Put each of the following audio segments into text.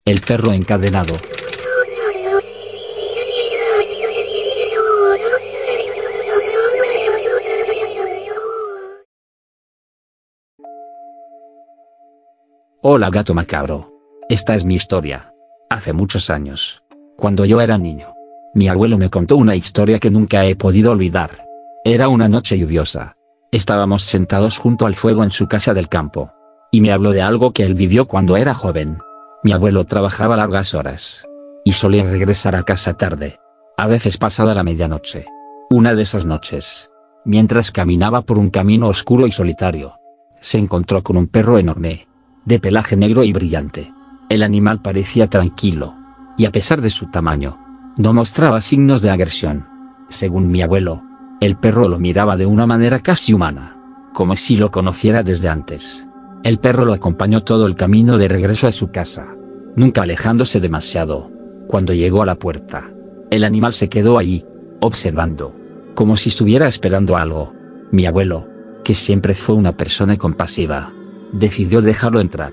el perro encadenado. Hola gato macabro. Esta es mi historia. Hace muchos años, cuando yo era niño, mi abuelo me contó una historia que nunca he podido olvidar. Era una noche lluviosa. Estábamos sentados junto al fuego en su casa del campo. Y me habló de algo que él vivió cuando era joven. Mi abuelo trabajaba largas horas. Y solía regresar a casa tarde. A veces pasada la medianoche. Una de esas noches, mientras caminaba por un camino oscuro y solitario, se encontró con un perro enorme, de pelaje negro y brillante. El animal parecía tranquilo. Y a pesar de su tamaño, no mostraba signos de agresión. Según mi abuelo, el perro lo miraba de una manera casi humana, como si lo conociera desde antes. El perro lo acompañó todo el camino de regreso a su casa, nunca alejándose demasiado. Cuando llegó a la puerta, el animal se quedó allí, observando, como si estuviera esperando algo. Mi abuelo, que siempre fue una persona compasiva, decidió dejarlo entrar.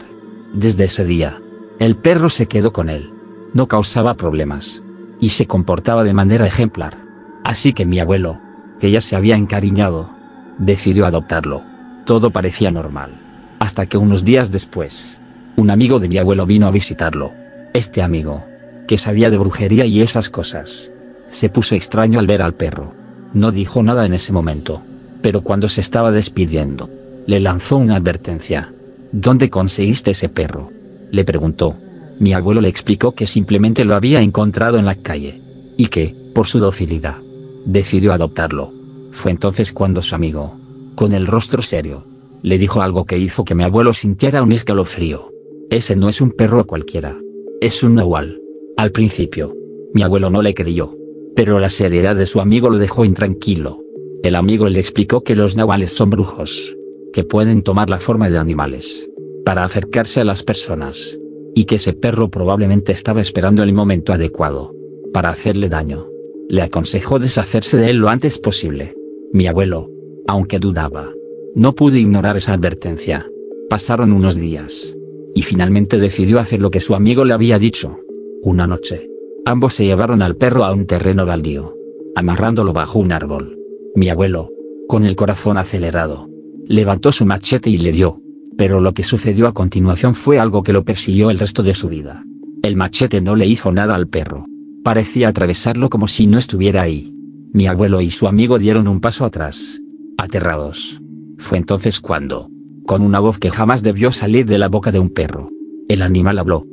Desde ese día, el perro se quedó con él. No causaba problemas, y se comportaba de manera ejemplar. Así que mi abuelo, que ya se había encariñado, decidió adoptarlo. Todo parecía normal. Hasta que unos días después, un amigo de mi abuelo vino a visitarlo. Este amigo, que sabía de brujería y esas cosas, se puso extraño al ver al perro. No dijo nada en ese momento, pero cuando se estaba despidiendo, le lanzó una advertencia. ¿Dónde conseguiste ese perro?, le preguntó. Mi abuelo le explicó que simplemente lo había encontrado en la calle, y que, por su docilidad, decidió adoptarlo. Fue entonces cuando su amigo, con el rostro serio, le dijo algo que hizo que mi abuelo sintiera un escalofrío. Ese no es un perro cualquiera. Es un nahual. Al principio, mi abuelo no le creyó, pero la seriedad de su amigo lo dejó intranquilo. El amigo le explicó que los nahuales son brujos, que pueden tomar la forma de animales, para acercarse a las personas, y que ese perro probablemente estaba esperando el momento adecuado, para hacerle daño. Le aconsejó deshacerse de él lo antes posible. Mi abuelo, aunque dudaba, no pudo ignorar esa advertencia. Pasaron unos días, y finalmente decidió hacer lo que su amigo le había dicho. Una noche, ambos se llevaron al perro a un terreno baldío, amarrándolo bajo un árbol. Mi abuelo, con el corazón acelerado, levantó su machete y le dio. Pero lo que sucedió a continuación fue algo que lo persiguió el resto de su vida. El machete no le hizo nada al perro. Parecía atravesarlo como si no estuviera ahí. Mi abuelo y su amigo dieron un paso atrás, aterrados. Fue entonces cuando, con una voz que jamás debió salir de la boca de un perro, el animal habló.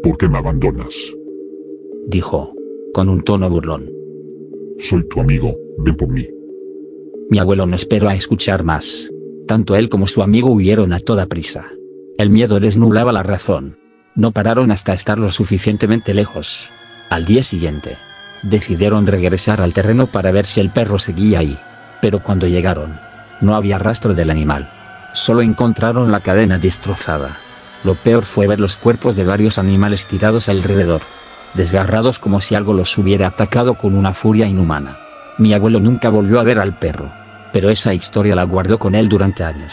¿Por qué me abandonas?, dijo, con un tono burlón. Soy tu amigo, ven por mí. Mi abuelo no esperó a escuchar más. Tanto él como su amigo huyeron a toda prisa. El miedo les nublaba la razón. No pararon hasta estar lo suficientemente lejos. Al día siguiente, decidieron regresar al terreno para ver si el perro seguía ahí. Pero cuando llegaron, no había rastro del animal. Solo encontraron la cadena destrozada. Lo peor fue ver los cuerpos de varios animales tirados alrededor, desgarrados como si algo los hubiera atacado con una furia inhumana. Mi abuelo nunca volvió a ver al perro, pero esa historia la guardó con él durante años,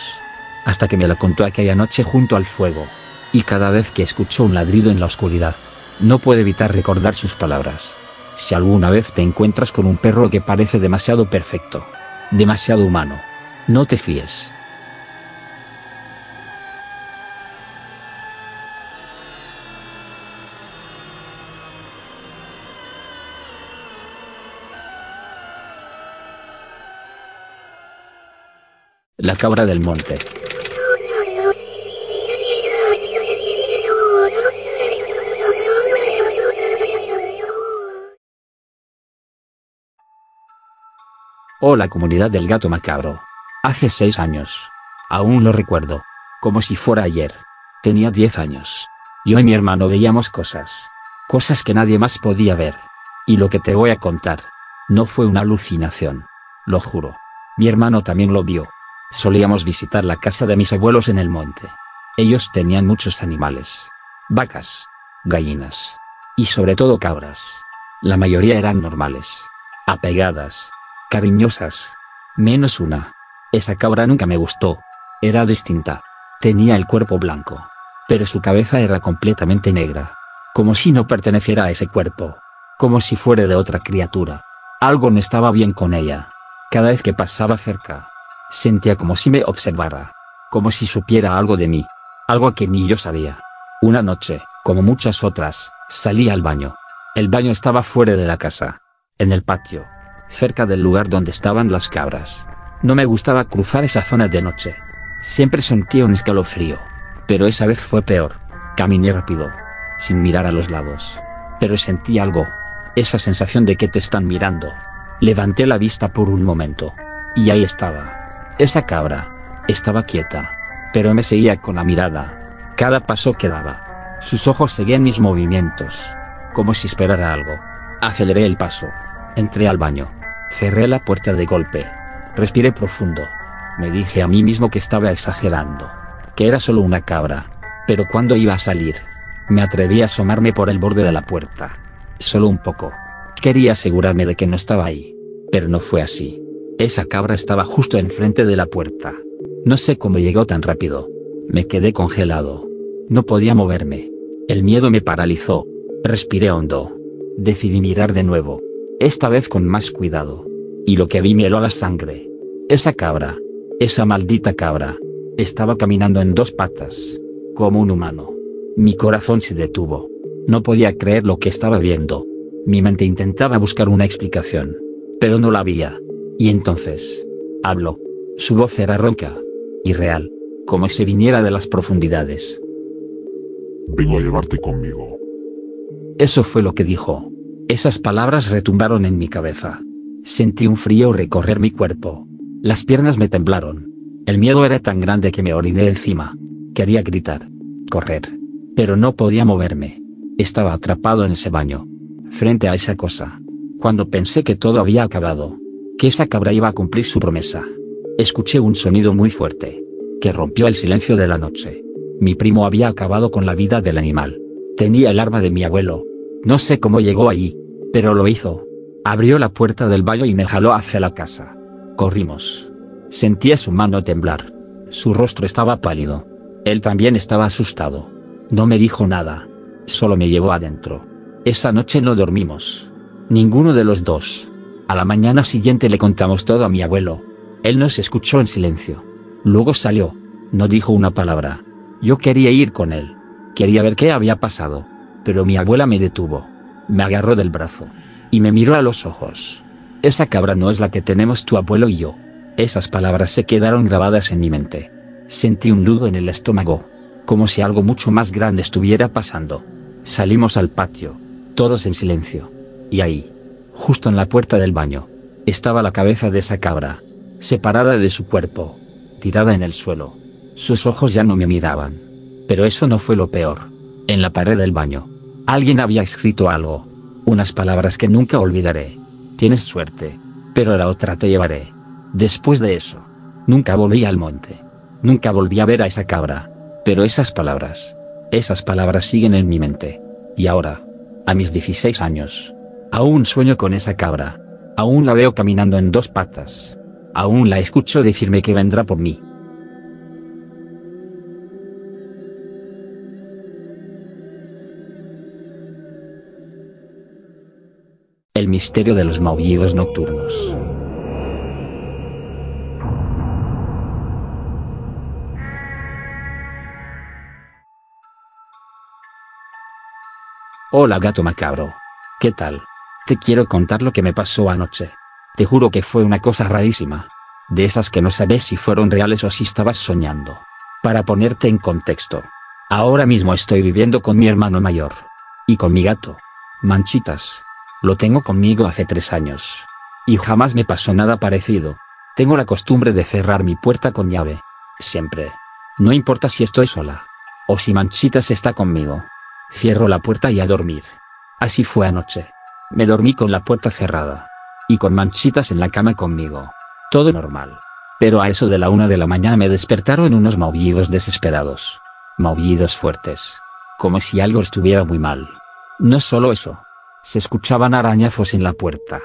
hasta que me la contó aquella noche junto al fuego. Y cada vez que escuchó un ladrido en la oscuridad, no puede evitar recordar sus palabras. Si alguna vez te encuentras con un perro que parece demasiado perfecto, demasiado humano, no te fíes. La cabra del monte. Hola comunidad del gato macabro. Hace 6 años. Aún lo recuerdo, como si fuera ayer. Tenía 10 años. Yo y mi hermano veíamos cosas que nadie más podía ver. Y lo que te voy a contar, no fue una alucinación. Lo juro. Mi hermano también lo vio. Solíamos visitar la casa de mis abuelos en el monte. Ellos tenían muchos animales. Vacas, gallinas, y sobre todo cabras. La mayoría eran normales, apegadas, cariñosas. Menos una. Esa cabra nunca me gustó. Era distinta. Tenía el cuerpo blanco, pero su cabeza era completamente negra. como si no perteneciera a ese cuerpo, como si fuera de otra criatura. Algo no estaba bien con ella. Cada vez que pasaba cerca, sentía como si me observara, como si supiera algo de mí, algo que ni yo sabía. Una noche, como muchas otras, salí al baño. El baño estaba fuera de la casa, en el patio, cerca del lugar donde estaban las cabras. No me gustaba cruzar esa zona de noche. Siempre sentía un escalofrío. Pero esa vez fue peor. Caminé rápido, sin mirar a los lados. Pero sentí algo. Esa sensación de que te están mirando. Levanté la vista por un momento. Y ahí estaba. Esa cabra. Estaba quieta. Pero me seguía con la mirada. Cada paso que daba. Sus ojos seguían mis movimientos. Como si esperara algo. Aceleré el paso. Entré al baño. Cerré la puerta de golpe. Respiré profundo. Me dije a mí mismo que estaba exagerando. Que era solo una cabra. Pero cuando iba a salir, me atreví a asomarme por el borde de la puerta. Solo un poco. Quería asegurarme de que no estaba ahí. Pero no fue así. Esa cabra estaba justo enfrente de la puerta. No sé cómo llegó tan rápido. Me quedé congelado. No podía moverme. El miedo me paralizó. Respiré hondo. Decidí mirar de nuevo. Esta vez con más cuidado. Y lo que vi me heló la sangre. Esa cabra. Esa maldita cabra. Estaba caminando en dos patas. Como un humano. Mi corazón se detuvo. No podía creer lo que estaba viendo. Mi mente intentaba buscar una explicación. Pero no la había. Y entonces, habló. Su voz era ronca. Y real. Como si viniera de las profundidades. Vengo a llevarte conmigo. Eso fue lo que dijo. Esas palabras retumbaron en mi cabeza. Sentí un frío recorrer mi cuerpo. Las piernas me temblaron. El miedo era tan grande que me oriné encima. Quería gritar. Correr. Pero no podía moverme. Estaba atrapado en ese baño. Frente a esa cosa. Cuando pensé que todo había acabado. Que esa cabra iba a cumplir su promesa. Escuché un sonido muy fuerte. Que rompió el silencio de la noche. Mi primo había acabado con la vida del animal. Tenía el arma de mi abuelo. No sé cómo llegó allí. Pero lo hizo. Abrió la puerta del baño y me jaló hacia la casa. Corrimos. Sentía su mano temblar. Su rostro estaba pálido. Él también estaba asustado. No me dijo nada. Solo me llevó adentro. Esa noche no dormimos. Ninguno de los dos. A la mañana siguiente le contamos todo a mi abuelo. Él nos escuchó en silencio. Luego salió. No dijo una palabra. Yo quería ir con él. Quería ver qué había pasado. Pero mi abuela me detuvo. Me agarró del brazo. Y me miró a los ojos. Esa cabra no es la que tenemos tu abuelo y yo. Esas palabras se quedaron grabadas en mi mente. Sentí un nudo en el estómago. Como si algo mucho más grande estuviera pasando. Salimos al patio. Todos en silencio. Y ahí, justo en la puerta del baño, estaba la cabeza de esa cabra. Separada de su cuerpo. Tirada en el suelo. Sus ojos ya no me miraban. Pero eso no fue lo peor. En la pared del baño. Alguien había escrito algo. Unas palabras que nunca olvidaré. Tienes suerte. Pero la otra te llevaré. Después de eso, nunca volví al monte. Nunca volví a ver a esa cabra. Pero esas palabras siguen en mi mente. Y ahora, a mis 16 años, aún sueño con esa cabra. Aún la veo caminando en dos patas. Aún la escucho decirme que vendrá por mí. El misterio de los maullidos nocturnos. Hola gato macabro. ¿Qué tal? Te quiero contar lo que me pasó anoche. Te juro que fue una cosa rarísima. De esas que no sabes si fueron reales o si estabas soñando. Para ponerte en contexto. Ahora mismo estoy viviendo con mi hermano mayor. Y con mi gato. Manchitas. Lo tengo conmigo hace 3 años. Y jamás me pasó nada parecido. Tengo la costumbre de cerrar mi puerta con llave. Siempre. No importa si estoy sola. O si Manchitas está conmigo. Cierro la puerta y a dormir. Así fue anoche. Me dormí con la puerta cerrada. Y con Manchitas en la cama conmigo. Todo normal. Pero a eso de la 1 de la mañana me despertaron unos maullidos desesperados. Maullidos fuertes. Como si algo estuviera muy mal. No solo eso. Se escuchaban arañazos en la puerta.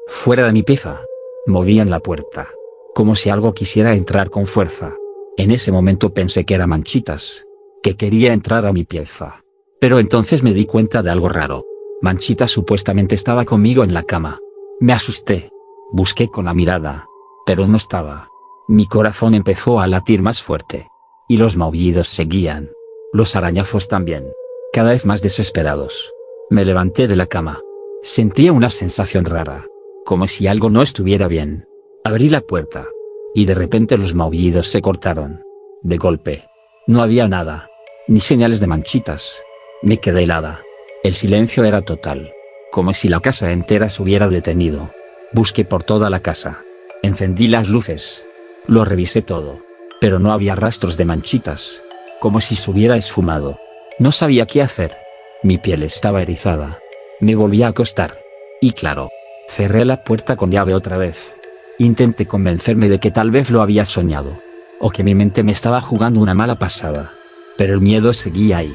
Fuera de mi pieza. Movían la puerta. Como si algo quisiera entrar con fuerza. En ese momento pensé que era Manchitas. Que quería entrar a mi pieza. Pero entonces me di cuenta de algo raro. Manchita supuestamente estaba conmigo en la cama. Me asusté. Busqué con la mirada. Pero no estaba. Mi corazón empezó a latir más fuerte. Y los maullidos seguían. Los arañazos también. Cada vez más desesperados. Me levanté de la cama. Sentía una sensación rara. Como si algo no estuviera bien. Abrí la puerta. Y de repente los maullidos se cortaron. De golpe. No había nada. Ni señales de Manchitas. Me quedé helada. El silencio era total. Como si la casa entera se hubiera detenido. Busqué por toda la casa. Encendí las luces. Lo revisé todo. Pero no había rastros de Manchitas. Como si se hubiera esfumado. No sabía qué hacer. Mi piel estaba erizada. Me volví a acostar. Y claro. Cerré la puerta con llave otra vez. Intenté convencerme de que tal vez lo había soñado. O que mi mente me estaba jugando una mala pasada. Pero el miedo seguía ahí.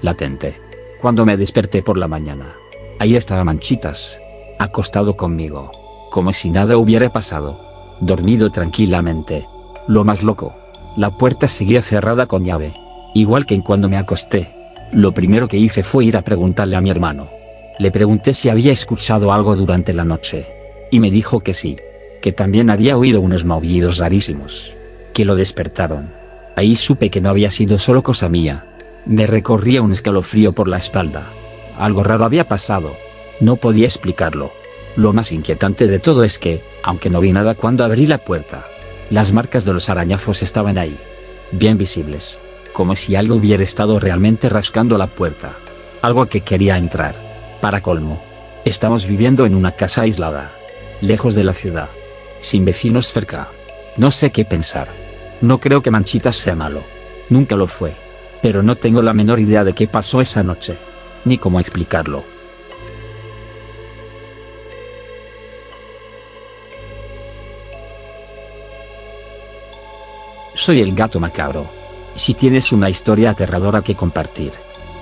Latente. Cuando me desperté por la mañana. Ahí estaba Manchitas. Acostado conmigo. Como si nada hubiera pasado. Dormido tranquilamente. Lo más loco. La puerta seguía cerrada con llave. Igual que en cuando me acosté. Lo primero que hice fue ir a preguntarle a mi hermano. Le pregunté si había escuchado algo durante la noche. Y me dijo que sí. Que también había oído unos maullidos rarísimos. Que lo despertaron. Ahí supe que no había sido solo cosa mía. Me recorría un escalofrío por la espalda. Algo raro había pasado. No podía explicarlo. Lo más inquietante de todo es que, aunque no vi nada cuando abrí la puerta, las marcas de los arañazos estaban ahí. Bien visibles. Como si algo hubiera estado realmente rascando la puerta. Algo que quería entrar. Para colmo. Estamos viviendo en una casa aislada. Lejos de la ciudad. Sin vecinos cerca. No sé qué pensar. No creo que Manchitas sea malo. Nunca lo fue. Pero no tengo la menor idea de qué pasó esa noche. Ni cómo explicarlo. Soy el Gato Macabro. Si tienes una historia aterradora que compartir,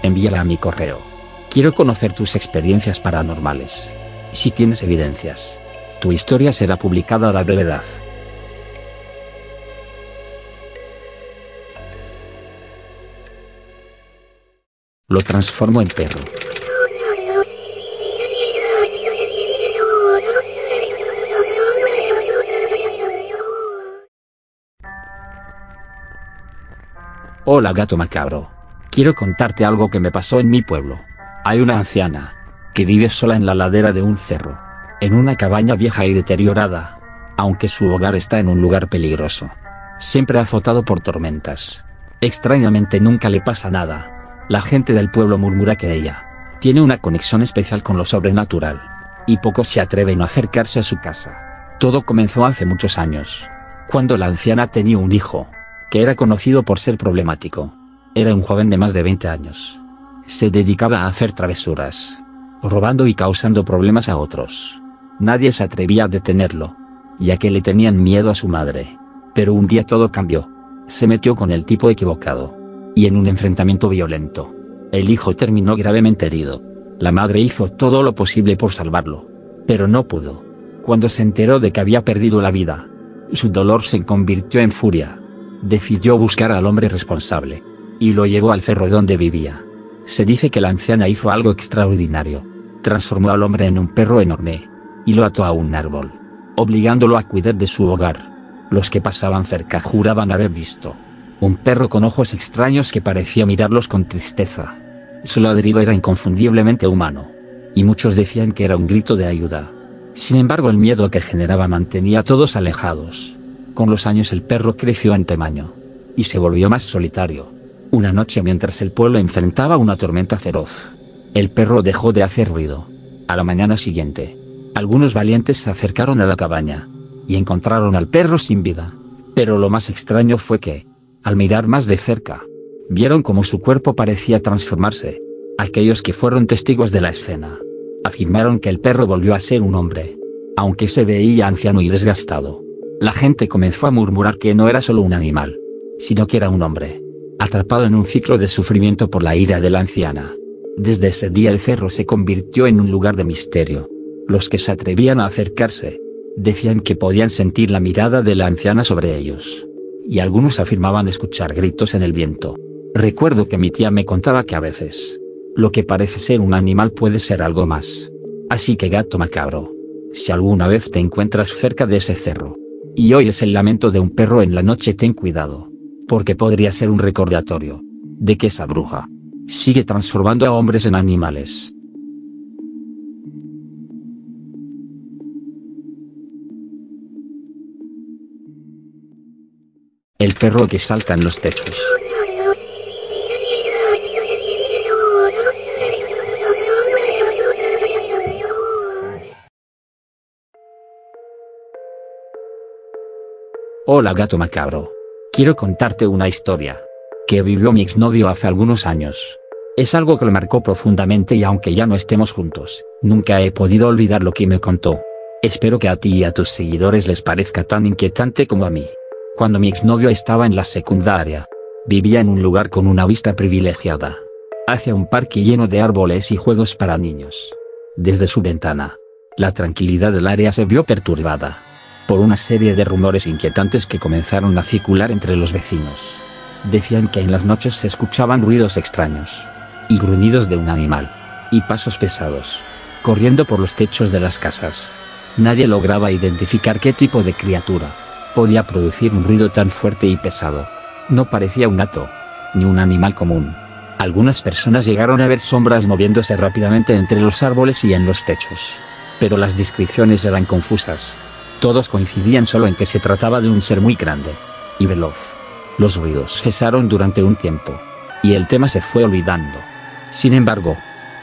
envíala a mi correo. Quiero conocer tus experiencias paranormales. Si tienes evidencias, tu historia será publicada a la brevedad. Lo transformo en perro. Hola Gato Macabro. Quiero contarte algo que me pasó en mi pueblo. Hay una anciana, que vive sola en la ladera de un cerro, en una cabaña vieja y deteriorada, aunque su hogar está en un lugar peligroso. Siempre azotado por tormentas. Extrañamente nunca le pasa nada. La gente del pueblo murmura que ella tiene una conexión especial con lo sobrenatural, y pocos se atreven a acercarse a su casa. Todo comenzó hace muchos años, cuando la anciana tenía un hijo, que era conocido por ser problemático. Era un joven de más de 20 años. Se dedicaba a hacer travesuras, robando y causando problemas a otros. Nadie se atrevía a detenerlo, ya que le tenían miedo a su madre. Pero un día todo cambió. Se metió con el tipo equivocado. Y en un enfrentamiento violento, el hijo terminó gravemente herido. La madre hizo todo lo posible por salvarlo, pero no pudo. Cuando se enteró de que había perdido la vida, su dolor se convirtió en furia. Decidió buscar al hombre responsable, y lo llevó al cerro donde vivía. Se dice que la anciana hizo algo extraordinario. Transformó al hombre en un perro enorme, y lo ató a un árbol, obligándolo a cuidar de su hogar. Los que pasaban cerca juraban haber visto un perro con ojos extraños que parecía mirarlos con tristeza. Su ladrido era inconfundiblemente humano, y muchos decían que era un grito de ayuda. Sin embargo, el miedo que generaba mantenía a todos alejados. Con los años el perro creció en tamaño, y se volvió más solitario. Una noche, mientras el pueblo enfrentaba una tormenta feroz, el perro dejó de hacer ruido. A la mañana siguiente, algunos valientes se acercaron a la cabaña, y encontraron al perro sin vida. Pero lo más extraño fue que, al mirar más de cerca, vieron cómo su cuerpo parecía transformarse. Aquellos que fueron testigos de la escena afirmaron que el perro volvió a ser un hombre, aunque se veía anciano y desgastado. La gente comenzó a murmurar que no era solo un animal, sino que era un hombre, atrapado en un ciclo de sufrimiento por la ira de la anciana. Desde ese día el cerro se convirtió en un lugar de misterio. Los que se atrevían a acercarse decían que podían sentir la mirada de la anciana sobre ellos, y algunos afirmaban escuchar gritos en el viento. Recuerdo que mi tía me contaba que a veces, Lo que parece ser un animal puede ser algo más. Así que gato macabro, si alguna vez te encuentras cerca de ese cerro y oyes el lamento de un perro en la noche, ten cuidado, porque podría ser un recordatorio de que esa bruja sigue transformando a hombres en animales. El perro que salta en los techos. Hola gato macabro. Quiero contarte una historia que vivió mi exnovio hace algunos años. Es algo que lo marcó profundamente y aunque ya no estemos juntos, nunca he podido olvidar lo que me contó. Espero que a ti y a tus seguidores les parezca tan inquietante como a mí. Cuando mi exnovio estaba en la secundaria, vivía en un lugar con una vista privilegiada hacia un parque lleno de árboles y juegos para niños. Desde su ventana, la tranquilidad del área se vio perturbada por una serie de rumores inquietantes que comenzaron a circular entre los vecinos. Decían que en las noches se escuchaban ruidos extraños y gruñidos de un animal, y pasos pesados corriendo por los techos de las casas. Nadie lograba identificar qué tipo de criatura podía producir un ruido tan fuerte y pesado. No parecía un gato, ni un animal común. Algunas personas llegaron a ver sombras moviéndose rápidamente entre los árboles y en los techos, pero las descripciones eran confusas. Todos coincidían solo en que se trataba de un ser muy grande y veloz. Los ruidos cesaron durante un tiempo, y el tema se fue olvidando. Sin embargo,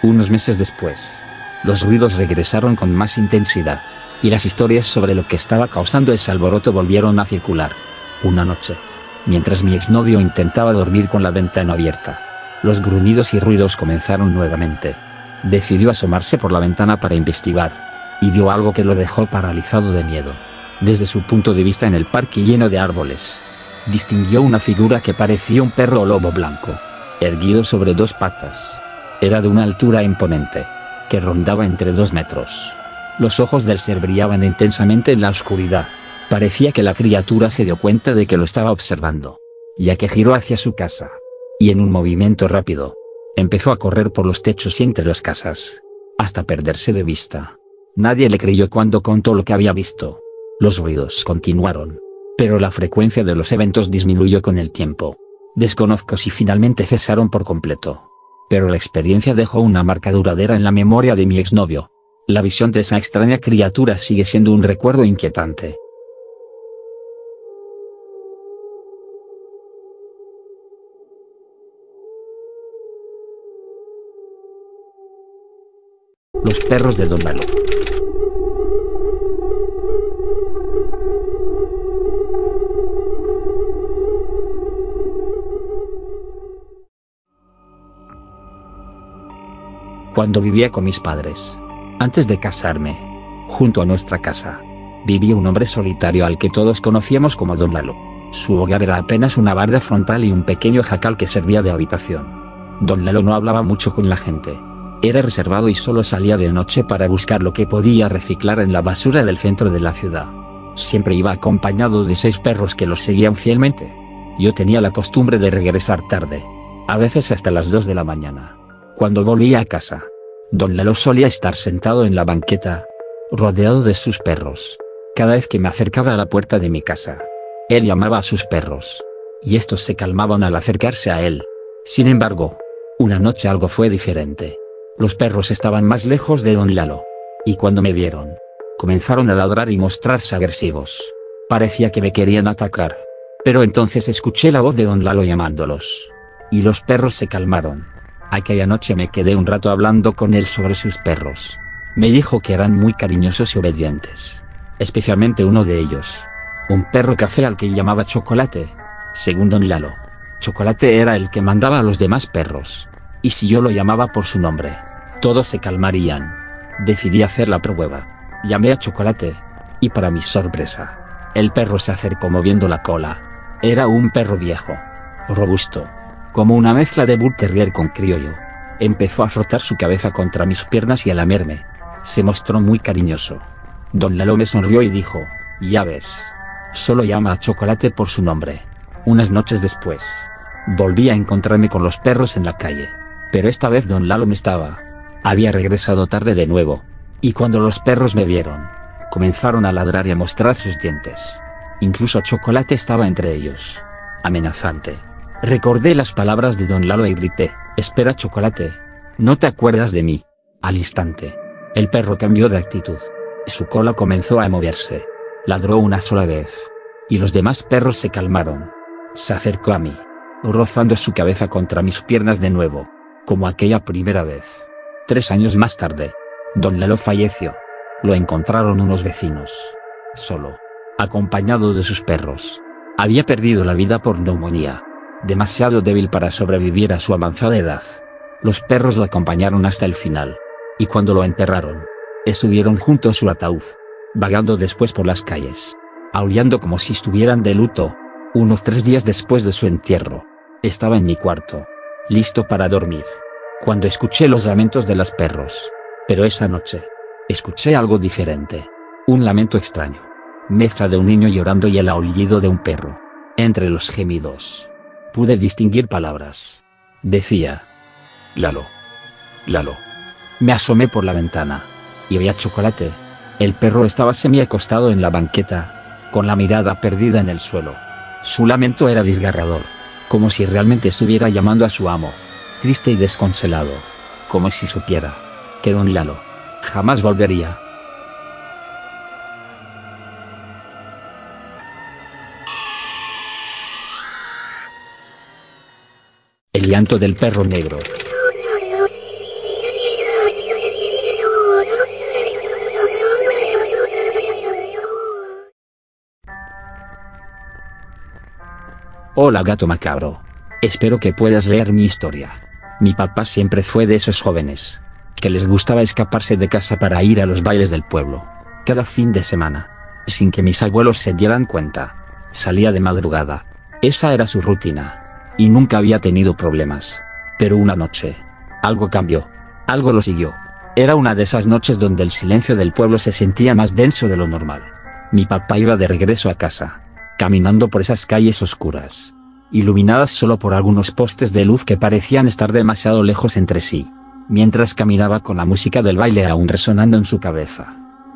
unos meses después, los ruidos regresaron con más intensidad, y las historias sobre lo que estaba causando ese alboroto volvieron a circular. Una noche, mientras mi exnovio intentaba dormir con la ventana abierta, los gruñidos y ruidos comenzaron nuevamente. Decidió asomarse por la ventana para investigar, y vio algo que lo dejó paralizado de miedo. Desde su punto de vista en el parque lleno de árboles, distinguió una figura que parecía un perro o lobo blanco, erguido sobre dos patas. Era de una altura imponente, que rondaba entre 2 metros. Los ojos del ser brillaban intensamente en la oscuridad. Parecía que la criatura se dio cuenta de que lo estaba observando, ya que giró hacia su casa, y en un movimiento rápido, empezó a correr por los techos y entre las casas, hasta perderse de vista. Nadie le creyó cuando contó lo que había visto. Los ruidos continuaron, pero la frecuencia de los eventos disminuyó con el tiempo. Desconozco si finalmente cesaron por completo, pero la experiencia dejó una marca duradera en la memoria de mi exnovio. La visión de esa extraña criatura sigue siendo un recuerdo inquietante. Los perros de Don Lalo. Cuando vivía con mis padres, antes de casarme, junto a nuestra casa, vivía un hombre solitario al que todos conocíamos como Don Lalo. Su hogar era apenas una barda frontal y un pequeño jacal que servía de habitación. Don Lalo no hablaba mucho con la gente. Era reservado y solo salía de noche para buscar lo que podía reciclar en la basura del centro de la ciudad. Siempre iba acompañado de 6 perros que lo seguían fielmente. Yo tenía la costumbre de regresar tarde, a veces hasta las 2 de la mañana. Cuando volvía a casa, Don Lalo solía estar sentado en la banqueta, rodeado de sus perros. Cada vez que me acercaba a la puerta de mi casa, él llamaba a sus perros, y estos se calmaban al acercarse a él. Sin embargo, una noche algo fue diferente. Los perros estaban más lejos de Don Lalo, y cuando me vieron, comenzaron a ladrar y mostrarse agresivos. Parecía que me querían atacar, pero entonces escuché la voz de Don Lalo llamándolos, y los perros se calmaron. Aquella noche me quedé un rato hablando con él sobre sus perros. Me dijo que eran muy cariñosos y obedientes, especialmente uno de ellos, un perro café al que llamaba Chocolate. Según Don Lalo, Chocolate era el que mandaba a los demás perros, y si yo lo llamaba por su nombre, todos se calmarían. Decidí hacer la prueba. Llamé a Chocolate, y para mi sorpresa, el perro se acercó moviendo la cola. Era un perro viejo, robusto, como una mezcla de Bull Terrier con criollo. Empezó a frotar su cabeza contra mis piernas y a lamerme. Se mostró muy cariñoso. Don Lalo me sonrió y dijo, ya ves, solo llama a Chocolate por su nombre. Unas noches después, volví a encontrarme con los perros en la calle, Pero esta vez don Lalo no estaba. Había regresado tarde de nuevo. Y cuando los perros me vieron, comenzaron a ladrar y a mostrar sus dientes. Incluso Chocolate estaba entre ellos. Amenazante. Recordé las palabras de don Lalo y grité: «Espera, Chocolate. ¿No te acuerdas de mí?». Al instante, el perro cambió de actitud. Su cola comenzó a moverse. Ladró una sola vez. Y los demás perros se calmaron. Se acercó a mí, rozando su cabeza contra mis piernas de nuevo, como aquella primera vez. 3 años más tarde, don Lalo falleció. Lo encontraron unos vecinos. Solo. Acompañado de sus perros. Había perdido la vida por neumonía. Demasiado débil para sobrevivir a su avanzada edad. Los perros lo acompañaron hasta el final. Y cuando lo enterraron, estuvieron junto a su ataúd, vagando después por las calles, aullando como si estuvieran de luto. Unos 3 días después de su entierro, estaba en mi cuarto, listo para dormir, cuando escuché los lamentos de los perros. Pero esa noche, escuché algo diferente. Un lamento extraño. Mezcla de un niño llorando y el aullido de un perro. Entre los gemidos, pude distinguir palabras. Decía: «Lalo. Lalo». Me asomé por la ventana. Y vi a Chocolate. El perro estaba semi-acostado en la banqueta, con la mirada perdida en el suelo. Su lamento era desgarrador, como si realmente estuviera llamando a su amo, triste y desconsolado, como si supiera que don Lalo jamás volvería. El llanto del perro negro. Hola gato macabro. Espero que puedas leer mi historia. Mi papá siempre fue de esos jóvenes que les gustaba escaparse de casa para ir a los bailes del pueblo. Cada fin de semana, sin que mis abuelos se dieran cuenta, salía de madrugada. Esa era su rutina. Y nunca había tenido problemas. Pero una noche, algo cambió. Algo lo siguió. Era una de esas noches donde el silencio del pueblo se sentía más denso de lo normal. Mi papá iba de regreso a casa, caminando por esas calles oscuras, iluminadas solo por algunos postes de luz que parecían estar demasiado lejos entre sí. Mientras caminaba con la música del baile aún resonando en su cabeza,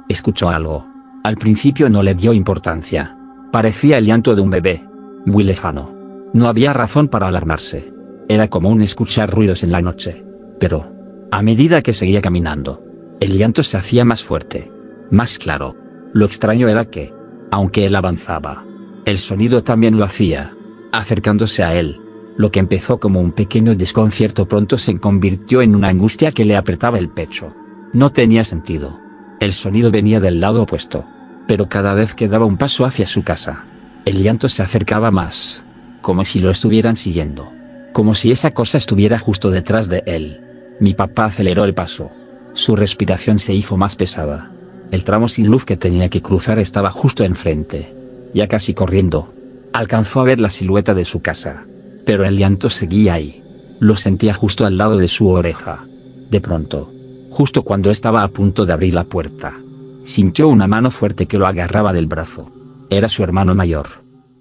escuchó algo. Al principio no le dio importancia. Parecía el llanto de un bebé, muy lejano. No había razón para alarmarse. Era común escuchar ruidos en la noche. Pero, a medida que seguía caminando, el llanto se hacía más fuerte, más claro. Lo extraño era que, aunque él avanzaba, el sonido también lo hacía, acercándose a él. Lo que empezó como un pequeño desconcierto pronto se convirtió en una angustia que le apretaba el pecho. No tenía sentido. El sonido venía del lado opuesto. Pero cada vez que daba un paso hacia su casa, el llanto se acercaba más. Como si lo estuvieran siguiendo. Como si esa cosa estuviera justo detrás de él. Mi papá aceleró el paso. Su respiración se hizo más pesada. El tramo sin luz que tenía que cruzar estaba justo enfrente. Ya casi corriendo, alcanzó a ver la silueta de su casa. Pero el llanto seguía ahí. Lo sentía justo al lado de su oreja. De pronto, justo cuando estaba a punto de abrir la puerta, sintió una mano fuerte que lo agarraba del brazo. Era su hermano mayor.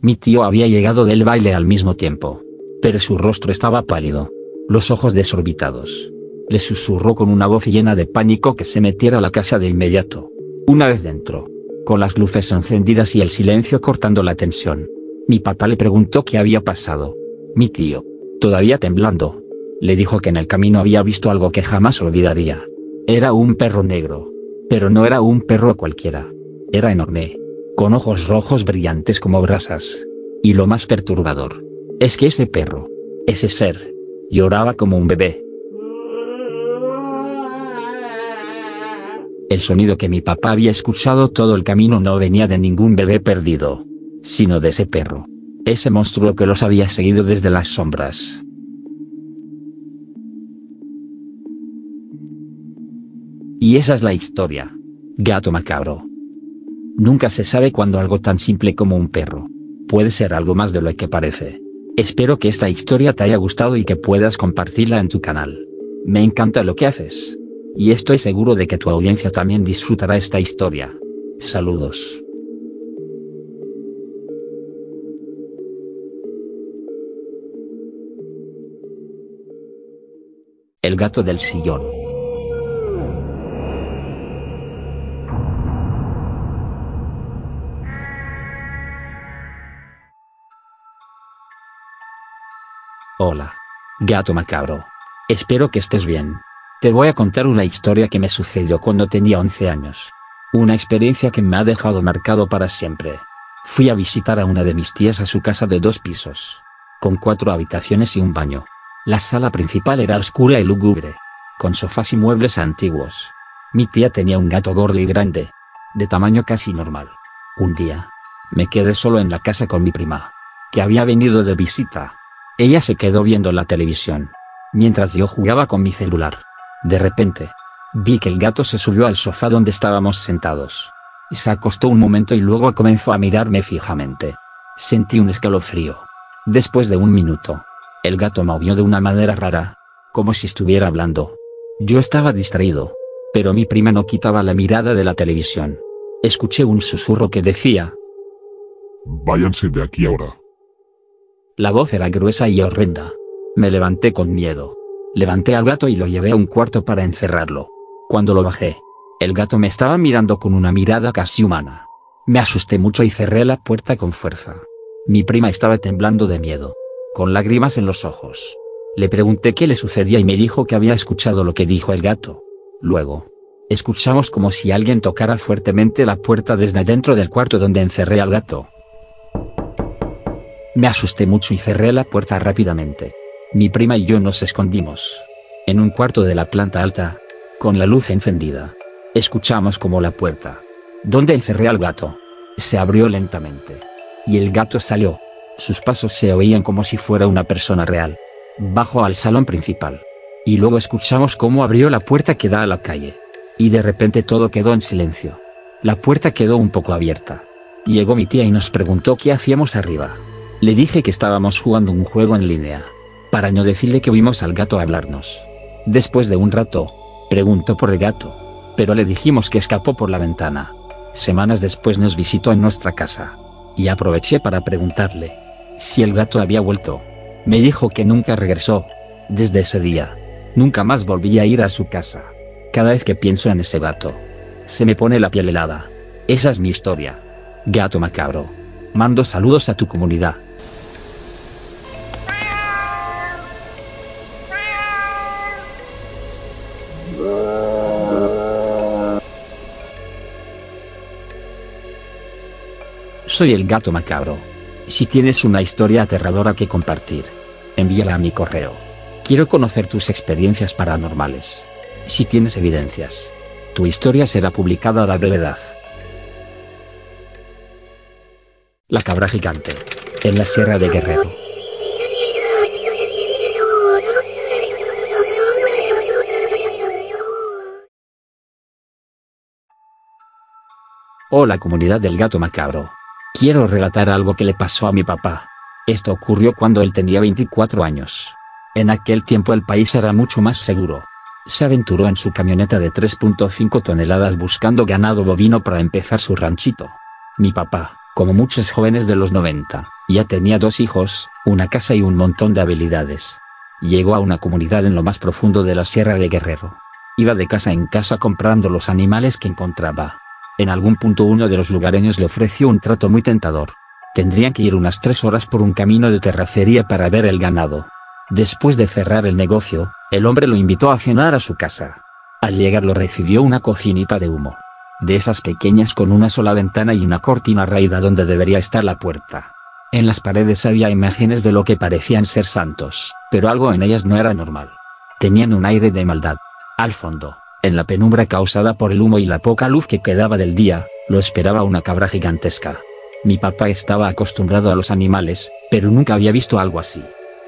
Mi tío había llegado del baile al mismo tiempo. Pero su rostro estaba pálido, los ojos desorbitados. Le susurró con una voz llena de pánico que se metiera a la casa de inmediato. Una vez dentro, con las luces encendidas y el silencio cortando la tensión, mi papá le preguntó qué había pasado. Mi tío, todavía temblando, le dijo que en el camino había visto algo que jamás olvidaría. Era un perro negro. Pero no era un perro cualquiera. Era enorme, con ojos rojos brillantes como brasas. Y lo más perturbador, es que ese perro, ese ser, lloraba como un bebé. El sonido que mi papá había escuchado todo el camino no venía de ningún bebé perdido, sino de ese perro. Ese monstruo que los había seguido desde las sombras. Y esa es la historia. Gato macabro. Nunca se sabe cuándo algo tan simple como un perro puede ser algo más de lo que parece. Espero que esta historia te haya gustado y que puedas compartirla en tu canal. Me encanta lo que haces. Y estoy seguro de que tu audiencia también disfrutará esta historia. Saludos. El gato del sillón. Hola, gato macabro. Espero que estés bien. Te voy a contar una historia que me sucedió cuando tenía 11 años. Una experiencia que me ha dejado marcado para siempre. Fui a visitar a una de mis tías a su casa de 2 pisos, con 4 habitaciones y un baño. La sala principal era oscura y lúgubre, con sofás y muebles antiguos. Mi tía tenía un gato gordo y grande, de tamaño casi normal. Un día, me quedé solo en la casa con mi prima, que había venido de visita. Ella se quedó viendo la televisión, mientras yo jugaba con mi celular. De repente, vi que el gato se subió al sofá donde estábamos sentados. Se acostó un momento y luego comenzó a mirarme fijamente. Sentí un escalofrío. Después de un minuto, el gato maulló de una manera rara, como si estuviera hablando. Yo estaba distraído, pero mi prima no quitaba la mirada de la televisión. Escuché un susurro que decía: Váyanse de aquí ahora. La voz era gruesa y horrenda. Me levanté con miedo. Levanté al gato y lo llevé a un cuarto para encerrarlo. Cuando lo bajé, el gato me estaba mirando con una mirada casi humana. Me asusté mucho y cerré la puerta con fuerza. Mi prima estaba temblando de miedo, con lágrimas en los ojos. Le pregunté qué le sucedía y me dijo que había escuchado lo que dijo el gato. Luego, escuchamos como si alguien tocara fuertemente la puerta desde dentro del cuarto donde encerré al gato. Me asusté mucho y cerré la puerta rápidamente. Mi prima y yo nos escondimos en un cuarto de la planta alta, con la luz encendida. Escuchamos como la puerta, donde encerré al gato, se abrió lentamente. Y el gato salió. Sus pasos se oían como si fuera una persona real. Bajó al salón principal. Y luego escuchamos cómo abrió la puerta que da a la calle. Y de repente todo quedó en silencio. La puerta quedó un poco abierta. Llegó mi tía y nos preguntó qué hacíamos arriba. Le dije que estábamos jugando un juego en línea, para no decirle que vimos al gato hablarnos. Después de un rato, preguntó por el gato, pero le dijimos que escapó por la ventana. Semanas después nos visitó en nuestra casa, y aproveché para preguntarle si el gato había vuelto. Me dijo que nunca regresó. Desde ese día, nunca más volví a ir a su casa. Cada vez que pienso en ese gato, se me pone la piel helada. Esa es mi historia. Gato macabro. Mando saludos a tu comunidad. Soy el gato macabro. Si tienes una historia aterradora que compartir, envíala a mi correo. Quiero conocer tus experiencias paranormales. Si tienes evidencias, tu historia será publicada a la brevedad. La cabra gigante, en la Sierra de Guerrero. Hola comunidad del gato macabro. Quiero relatar algo que le pasó a mi papá. Esto ocurrió cuando él tenía 24 años. En aquel tiempo el país era mucho más seguro. Se aventuró en su camioneta de 3.5 toneladas buscando ganado bovino para empezar su ranchito. Mi papá, como muchos jóvenes de los 90, ya tenía 2 hijos, una casa y un montón de habilidades. Llegó a una comunidad en lo más profundo de la Sierra de Guerrero. Iba de casa en casa comprando los animales que encontraba. En algún punto uno de los lugareños le ofreció un trato muy tentador. Tendrían que ir unas 3 horas por un camino de terracería para ver el ganado. Después de cerrar el negocio, el hombre lo invitó a cenar a su casa. Al llegar lo recibió una cocinita de humo, de esas pequeñas con una sola ventana y una cortina raída donde debería estar la puerta. En las paredes había imágenes de lo que parecían ser santos, pero algo en ellas no era normal. Tenían un aire de maldad. Al fondo, en la penumbra causada por el humo y la poca luz que quedaba del día, lo esperaba una cabra gigantesca. Mi papá estaba acostumbrado a los animales, pero nunca había visto algo así.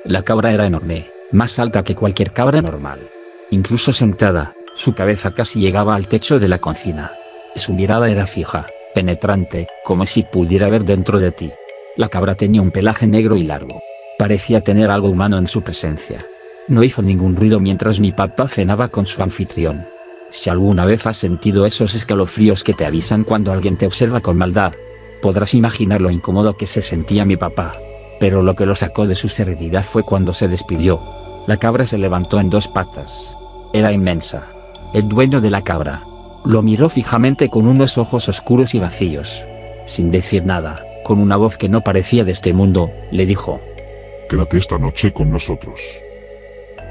La cabra era enorme, más alta que cualquier cabra normal. Incluso sentada, su cabeza casi llegaba al techo de la cocina. Su mirada era fija, penetrante, como si pudiera ver dentro de ti. La cabra tenía un pelaje negro y largo. Parecía tener algo humano en su presencia. No hizo ningún ruido mientras mi papá cenaba con su anfitrión. Si alguna vez has sentido esos escalofríos que te avisan cuando alguien te observa con maldad, podrás imaginar lo incómodo que se sentía mi papá. Pero lo que lo sacó de su serenidad fue cuando se despidió. La cabra se levantó en 2 patas. Era inmensa. El dueño de la cabra lo miró fijamente con unos ojos oscuros y vacíos. Sin decir nada, con una voz que no parecía de este mundo, le dijo: Quédate esta noche con nosotros.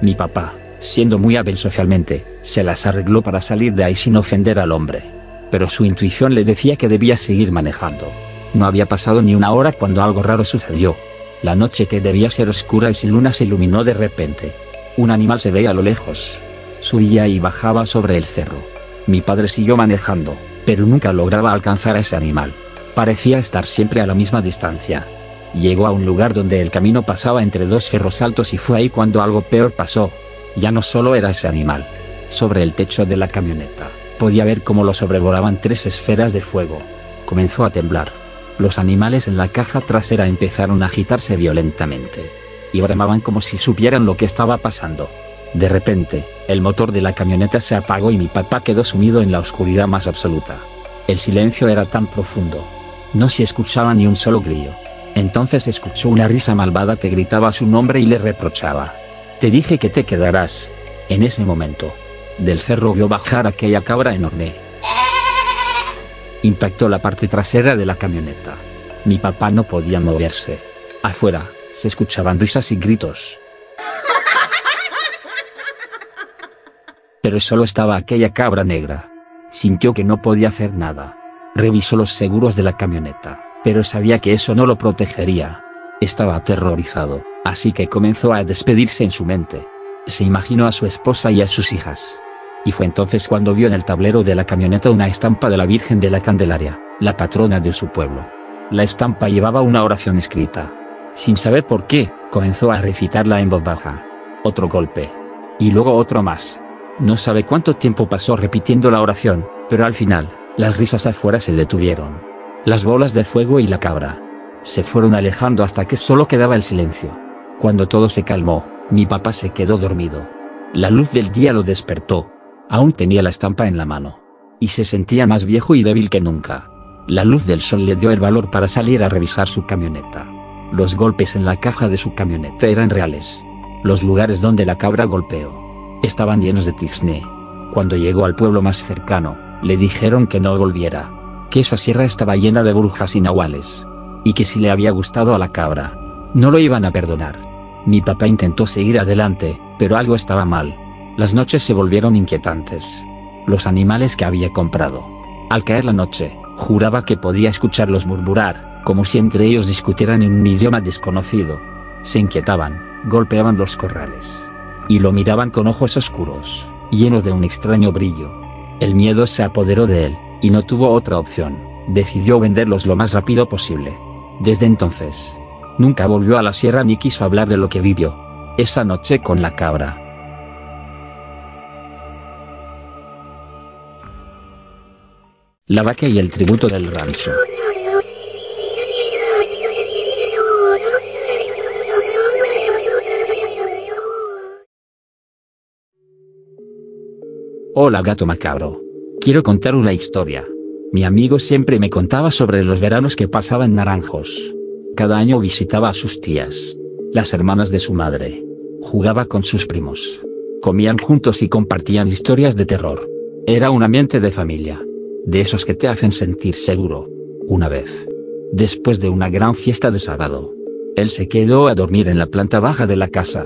Mi papá, siendo muy hábil socialmente, se las arregló para salir de ahí sin ofender al hombre. Pero su intuición le decía que debía seguir manejando. No había pasado ni una hora cuando algo raro sucedió. La noche, que debía ser oscura y sin luna, se iluminó de repente. Un animal se veía a lo lejos. Subía y bajaba sobre el cerro. Mi padre siguió manejando, pero nunca lograba alcanzar a ese animal. Parecía estar siempre a la misma distancia. Llegó a un lugar donde el camino pasaba entre 2 cerros altos y fue ahí cuando algo peor pasó. Ya no solo era ese animal. Sobre el techo de la camioneta, podía ver cómo lo sobrevolaban 3 esferas de fuego. Comenzó a temblar. Los animales en la caja trasera empezaron a agitarse violentamente. Y bramaban como si supieran lo que estaba pasando. De repente, el motor de la camioneta se apagó y mi papá quedó sumido en la oscuridad más absoluta. El silencio era tan profundo. No se escuchaba ni un solo grillo. Entonces escuchó una risa malvada que gritaba su nombre y le reprochaba: Te dije que te quedarás. En ese momento, del cerro vio bajar aquella cabra enorme. Impactó la parte trasera de la camioneta. Mi papá no podía moverse. Afuera, se escuchaban risas y gritos. Pero solo estaba aquella cabra negra. Sintió que no podía hacer nada. Revisó los seguros de la camioneta, pero sabía que eso no lo protegería. Estaba aterrorizado, así que comenzó a despedirse en su mente. Se imaginó a su esposa y a sus hijas. Y fue entonces cuando vio en el tablero de la camioneta una estampa de la Virgen de la Candelaria, la patrona de su pueblo. La estampa llevaba una oración escrita. Sin saber por qué, comenzó a recitarla en voz baja. Otro golpe. Y luego otro más. No sabe cuánto tiempo pasó repitiendo la oración, pero al final, las risas afuera se detuvieron. Las bolas de fuego y la cabra se fueron alejando hasta que solo quedaba el silencio. Cuando todo se calmó, mi papá se quedó dormido. La luz del día lo despertó. Aún tenía la estampa en la mano. Y se sentía más viejo y débil que nunca. La luz del sol le dio el valor para salir a revisar su camioneta. Los golpes en la caja de su camioneta eran reales. Los lugares donde la cabra golpeó estaban llenos de tizne. Cuando llegó al pueblo más cercano, le dijeron que no volviera. Que esa sierra estaba llena de brujas y nahuales. Y que si le había gustado a la cabra, no lo iban a perdonar. Mi papá intentó seguir adelante, pero algo estaba mal. Las noches se volvieron inquietantes. Los animales que había comprado, al caer la noche, juraba que podía escucharlos murmurar, como si entre ellos discutieran en un idioma desconocido. Se inquietaban, golpeaban los corrales. Y lo miraban con ojos oscuros, llenos de un extraño brillo. El miedo se apoderó de él, y no tuvo otra opción. Decidió venderlos lo más rápido posible. Desde entonces, nunca volvió a la sierra ni quiso hablar de lo que vivió esa noche con la cabra. La vaca y el tributo del rancho. Hola gato macabro. Quiero contar una historia. Mi amigo siempre me contaba sobre los veranos que pasaba en Naranjos. Cada año visitaba a sus tías, las hermanas de su madre. Jugaba con sus primos. Comían juntos y compartían historias de terror. Era un ambiente de familia. De esos que te hacen sentir seguro. Una vez, después de una gran fiesta de sábado, él se quedó a dormir en la planta baja de la casa.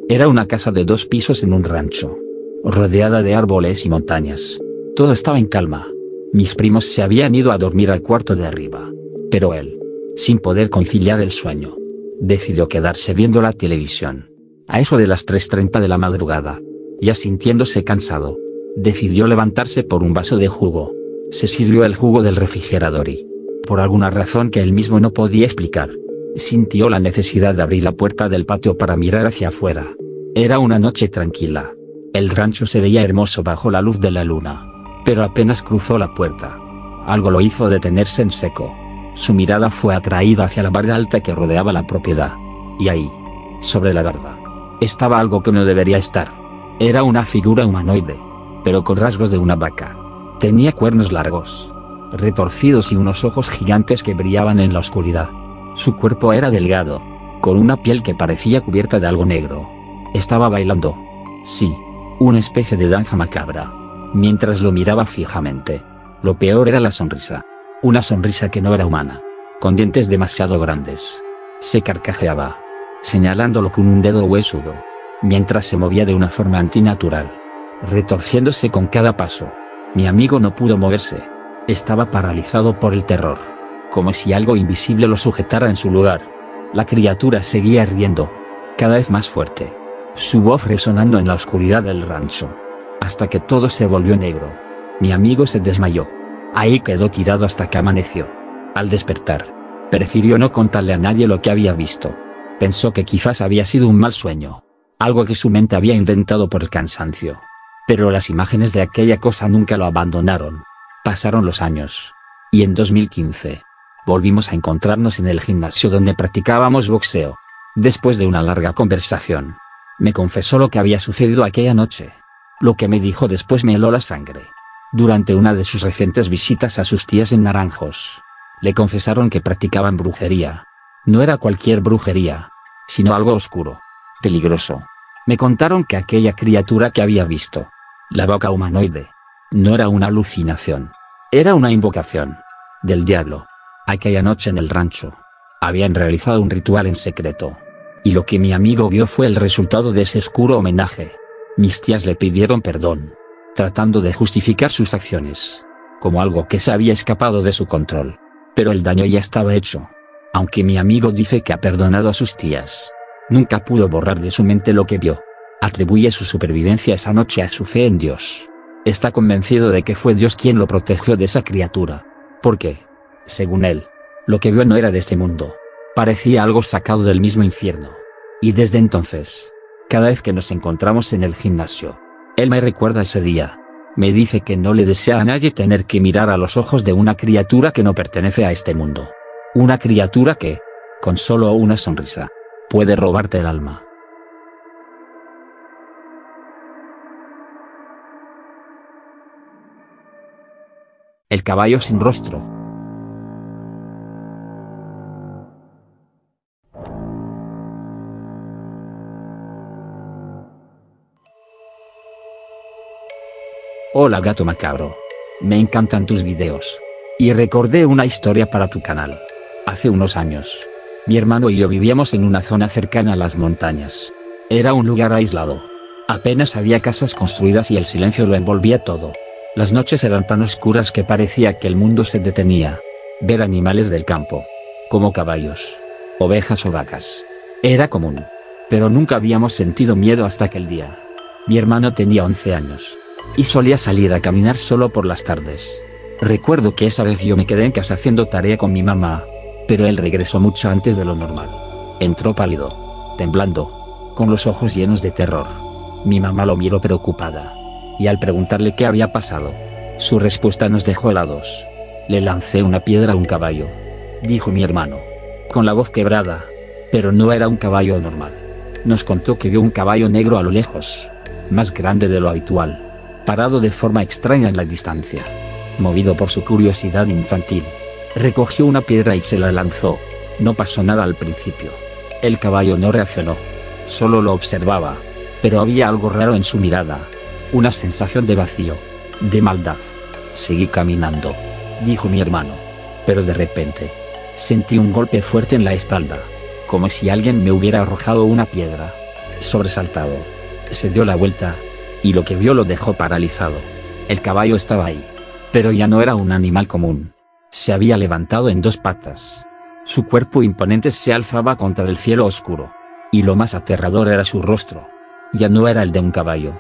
Era una casa de 2 pisos en un rancho, rodeada de árboles y montañas. Todo estaba en calma. Mis primos se habían ido a dormir al cuarto de arriba. Pero él, sin poder conciliar el sueño, decidió quedarse viendo la televisión. A eso de las 3:30 de la madrugada, ya sintiéndose cansado, decidió levantarse por un vaso de jugo. Se sirvió el jugo del refrigerador y, por alguna razón que él mismo no podía explicar, sintió la necesidad de abrir la puerta del patio para mirar hacia afuera. Era una noche tranquila. El rancho se veía hermoso bajo la luz de la luna. Pero apenas cruzó la puerta, algo lo hizo detenerse en seco. Su mirada fue atraída hacia la barda alta que rodeaba la propiedad. Y ahí, sobre la barda, estaba algo que no debería estar. Era una figura humanoide, pero con rasgos de una vaca. Tenía cuernos largos, retorcidos y unos ojos gigantes que brillaban en la oscuridad. Su cuerpo era delgado, con una piel que parecía cubierta de algo negro. Estaba bailando. Sí. Una especie de danza macabra. Mientras lo miraba fijamente. Lo peor era la sonrisa. Una sonrisa que no era humana. Con dientes demasiado grandes. Se carcajeaba. Señalándolo con un dedo huesudo. Mientras se movía de una forma antinatural. Retorciéndose con cada paso. Mi amigo no pudo moverse. Estaba paralizado por el terror. Como si algo invisible lo sujetara en su lugar. La criatura seguía riendo. Cada vez más fuerte. Su voz resonando en la oscuridad del rancho. Hasta que todo se volvió negro. Mi amigo se desmayó. Ahí quedó tirado hasta que amaneció. Al despertar, prefirió no contarle a nadie lo que había visto. Pensó que quizás había sido un mal sueño. Algo que su mente había inventado por el cansancio. Pero las imágenes de aquella cosa nunca lo abandonaron. Pasaron los años. Y en 2015, volvimos a encontrarnos en el gimnasio donde practicábamos boxeo. Después de una larga conversación, me confesó lo que había sucedido aquella noche. Lo que me dijo después me heló la sangre. Durante una de sus recientes visitas a sus tías en Naranjos, le confesaron que practicaban brujería. No era cualquier brujería, sino algo oscuro, peligroso. Me contaron que aquella criatura que había visto, la vaca humanoide, no era una alucinación. Era una invocación del diablo. Aquella noche en el rancho, habían realizado un ritual en secreto. Y lo que mi amigo vio fue el resultado de ese oscuro homenaje. Mis tías le pidieron perdón, tratando de justificar sus acciones, como algo que se había escapado de su control. Pero el daño ya estaba hecho. Aunque mi amigo dice que ha perdonado a sus tías, nunca pudo borrar de su mente lo que vio. Atribuye su supervivencia esa noche a su fe en Dios. Está convencido de que fue Dios quien lo protegió de esa criatura. Porque, según él, lo que vio no era de este mundo. Parecía algo sacado del mismo infierno. Y desde entonces, cada vez que nos encontramos en el gimnasio, él me recuerda ese día. Me dice que no le desea a nadie tener que mirar a los ojos de una criatura que no pertenece a este mundo. Una criatura que, con solo una sonrisa, puede robarte el alma. El caballo sin rostro. Hola gato macabro. Me encantan tus videos. Y recordé una historia para tu canal. Hace unos años, mi hermano y yo vivíamos en una zona cercana a las montañas. Era un lugar aislado. Apenas había casas construidas y el silencio lo envolvía todo. Las noches eran tan oscuras que parecía que el mundo se detenía. Ver animales del campo, como caballos, ovejas o vacas, era común. Pero nunca habíamos sentido miedo hasta aquel día. Mi hermano tenía 11 años. Y solía salir a caminar solo por las tardes. Recuerdo que esa vez yo me quedé en casa haciendo tarea con mi mamá. Pero él regresó mucho antes de lo normal. Entró pálido, temblando, con los ojos llenos de terror. Mi mamá lo miró preocupada. Y al preguntarle qué había pasado, su respuesta nos dejó helados. Le lancé una piedra a un caballo, dijo mi hermano, con la voz quebrada. Pero no era un caballo normal. Nos contó que vio un caballo negro a lo lejos, más grande de lo habitual, parado de forma extraña en la distancia. Movido por su curiosidad infantil, recogió una piedra y se la lanzó. No pasó nada al principio. El caballo no reaccionó, solo lo observaba. Pero había algo raro en su mirada. Una sensación de vacío, de maldad. Seguí caminando, dijo mi hermano. Pero de repente, sentí un golpe fuerte en la espalda, como si alguien me hubiera arrojado una piedra. Sobresaltado, se dio la vuelta, y lo que vio lo dejó paralizado. El caballo estaba ahí, pero ya no era un animal común. Se había levantado en dos patas. Su cuerpo imponente se alzaba contra el cielo oscuro. Y lo más aterrador era su rostro. Ya no era el de un caballo,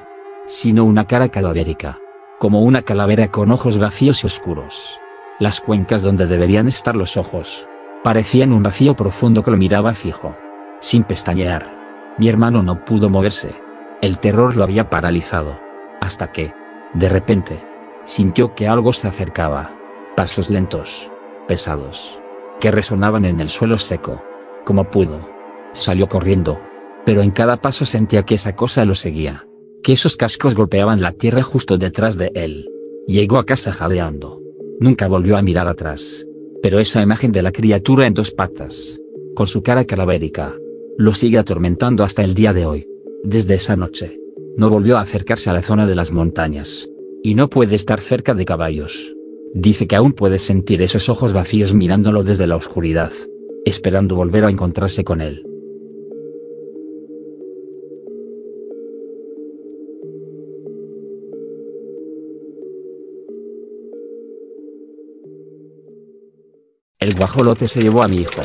sino una cara cadavérica, como una calavera con ojos vacíos y oscuros. Las cuencas donde deberían estar los ojos, parecían un vacío profundo que lo miraba fijo, sin pestañear. Mi hermano no pudo moverse. El terror lo había paralizado. Hasta que, de repente, sintió que algo se acercaba. Pasos lentos, pesados, que resonaban en el suelo seco. Como pudo, salió corriendo. Pero en cada paso sentía que esa cosa lo seguía. Que esos cascos golpeaban la tierra justo detrás de él. Llegó a casa jadeando. Nunca volvió a mirar atrás. Pero esa imagen de la criatura en dos patas, con su cara calavérica, lo sigue atormentando hasta el día de hoy. Desde esa noche, no volvió a acercarse a la zona de las montañas. Y no puede estar cerca de caballos. Dice que aún puede sentir esos ojos vacíos mirándolo desde la oscuridad, esperando volver a encontrarse con él. El guajolote se llevó a mi hijo.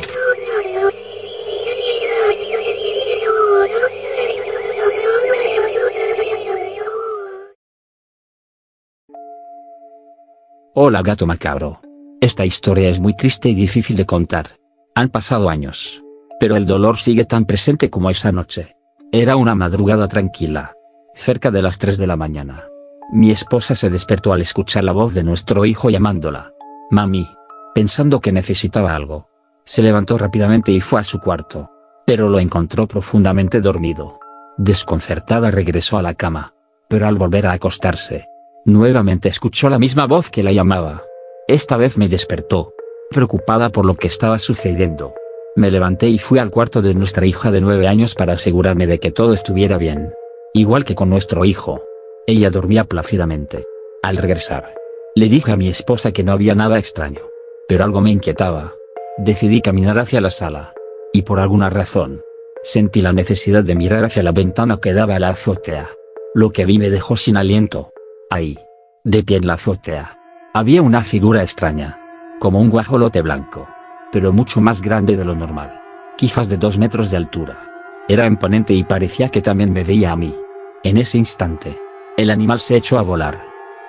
Hola gato macabro. Esta historia es muy triste y difícil de contar. Han pasado años, pero el dolor sigue tan presente como esa noche. Era una madrugada tranquila, cerca de las 3 de la mañana. Mi esposa se despertó al escuchar la voz de nuestro hijo llamándola. Mami, pensando que necesitaba algo. Se levantó rápidamente y fue a su cuarto, pero lo encontró profundamente dormido. Desconcertada regresó a la cama, pero al volver a acostarse, nuevamente escuchó la misma voz que la llamaba. Esta vez me despertó, preocupada por lo que estaba sucediendo. Me levanté y fui al cuarto de nuestra hija de 9 años para asegurarme de que todo estuviera bien. Igual que con nuestro hijo. Ella dormía plácidamente. Al regresar, le dije a mi esposa que no había nada extraño. Pero algo me inquietaba. Decidí caminar hacia la sala. Y por alguna razón, sentí la necesidad de mirar hacia la ventana que daba a la azotea. Lo que vi me dejó sin aliento. Ahí, de pie en la azotea, había una figura extraña, como un guajolote blanco, pero mucho más grande de lo normal, quizás de 2 metros de altura. Era imponente y parecía que también me veía a mí. En ese instante, el animal se echó a volar,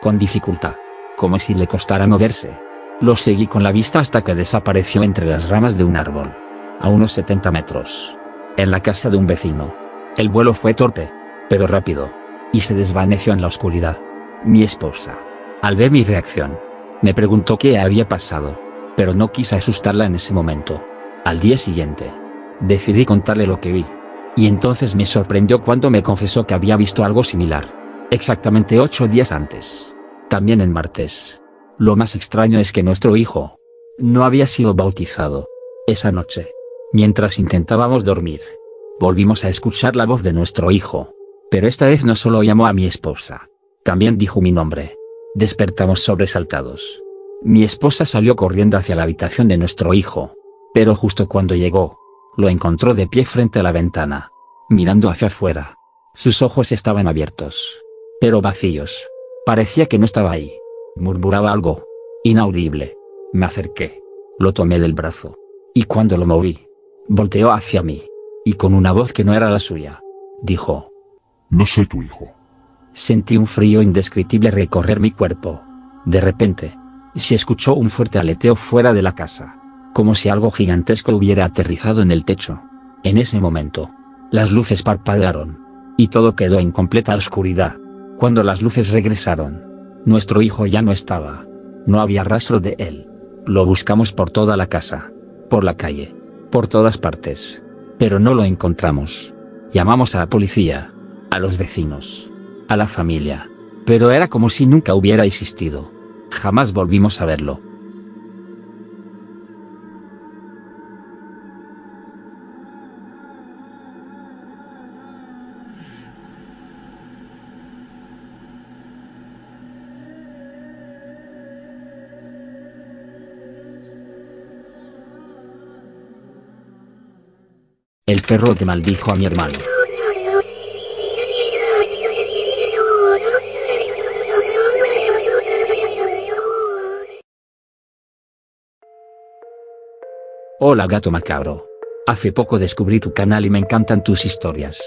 con dificultad, como si le costara moverse. Lo seguí con la vista hasta que desapareció entre las ramas de un árbol, a unos 70 metros, en la casa de un vecino. El vuelo fue torpe, pero rápido, y se desvaneció en la oscuridad. Mi esposa, al ver mi reacción, me preguntó qué había pasado, pero no quise asustarla en ese momento. Al día siguiente, decidí contarle lo que vi. Y entonces me sorprendió cuando me confesó que había visto algo similar, exactamente 8 días antes, también en martes. Lo más extraño es que nuestro hijo no había sido bautizado. Esa noche, mientras intentábamos dormir, volvimos a escuchar la voz de nuestro hijo, pero esta vez no solo llamó a mi esposa, también dijo mi nombre. Despertamos sobresaltados. Mi esposa salió corriendo hacia la habitación de nuestro hijo, pero justo cuando llegó, lo encontró de pie frente a la ventana, mirando hacia afuera. Sus ojos estaban abiertos, pero vacíos. Parecía que no estaba ahí. Murmuraba algo inaudible. Me acerqué, lo tomé del brazo, y cuando lo moví, volteó hacia mí, y con una voz que no era la suya, dijo: No soy tu hijo. Sentí un frío indescriptible recorrer mi cuerpo. De repente, se escuchó un fuerte aleteo fuera de la casa, como si algo gigantesco hubiera aterrizado en el techo. En ese momento, las luces parpadearon, y todo quedó en completa oscuridad. Cuando las luces regresaron, nuestro hijo ya no estaba. No había rastro de él. Lo buscamos por toda la casa, por la calle, por todas partes, pero no lo encontramos. Llamamos a la policía, a los vecinos, a la familia, pero era como si nunca hubiera existido. Jamás volvimos a verlo. El perro que maldijo a mi hermano. Hola gato macabro. Hace poco descubrí tu canal y me encantan tus historias.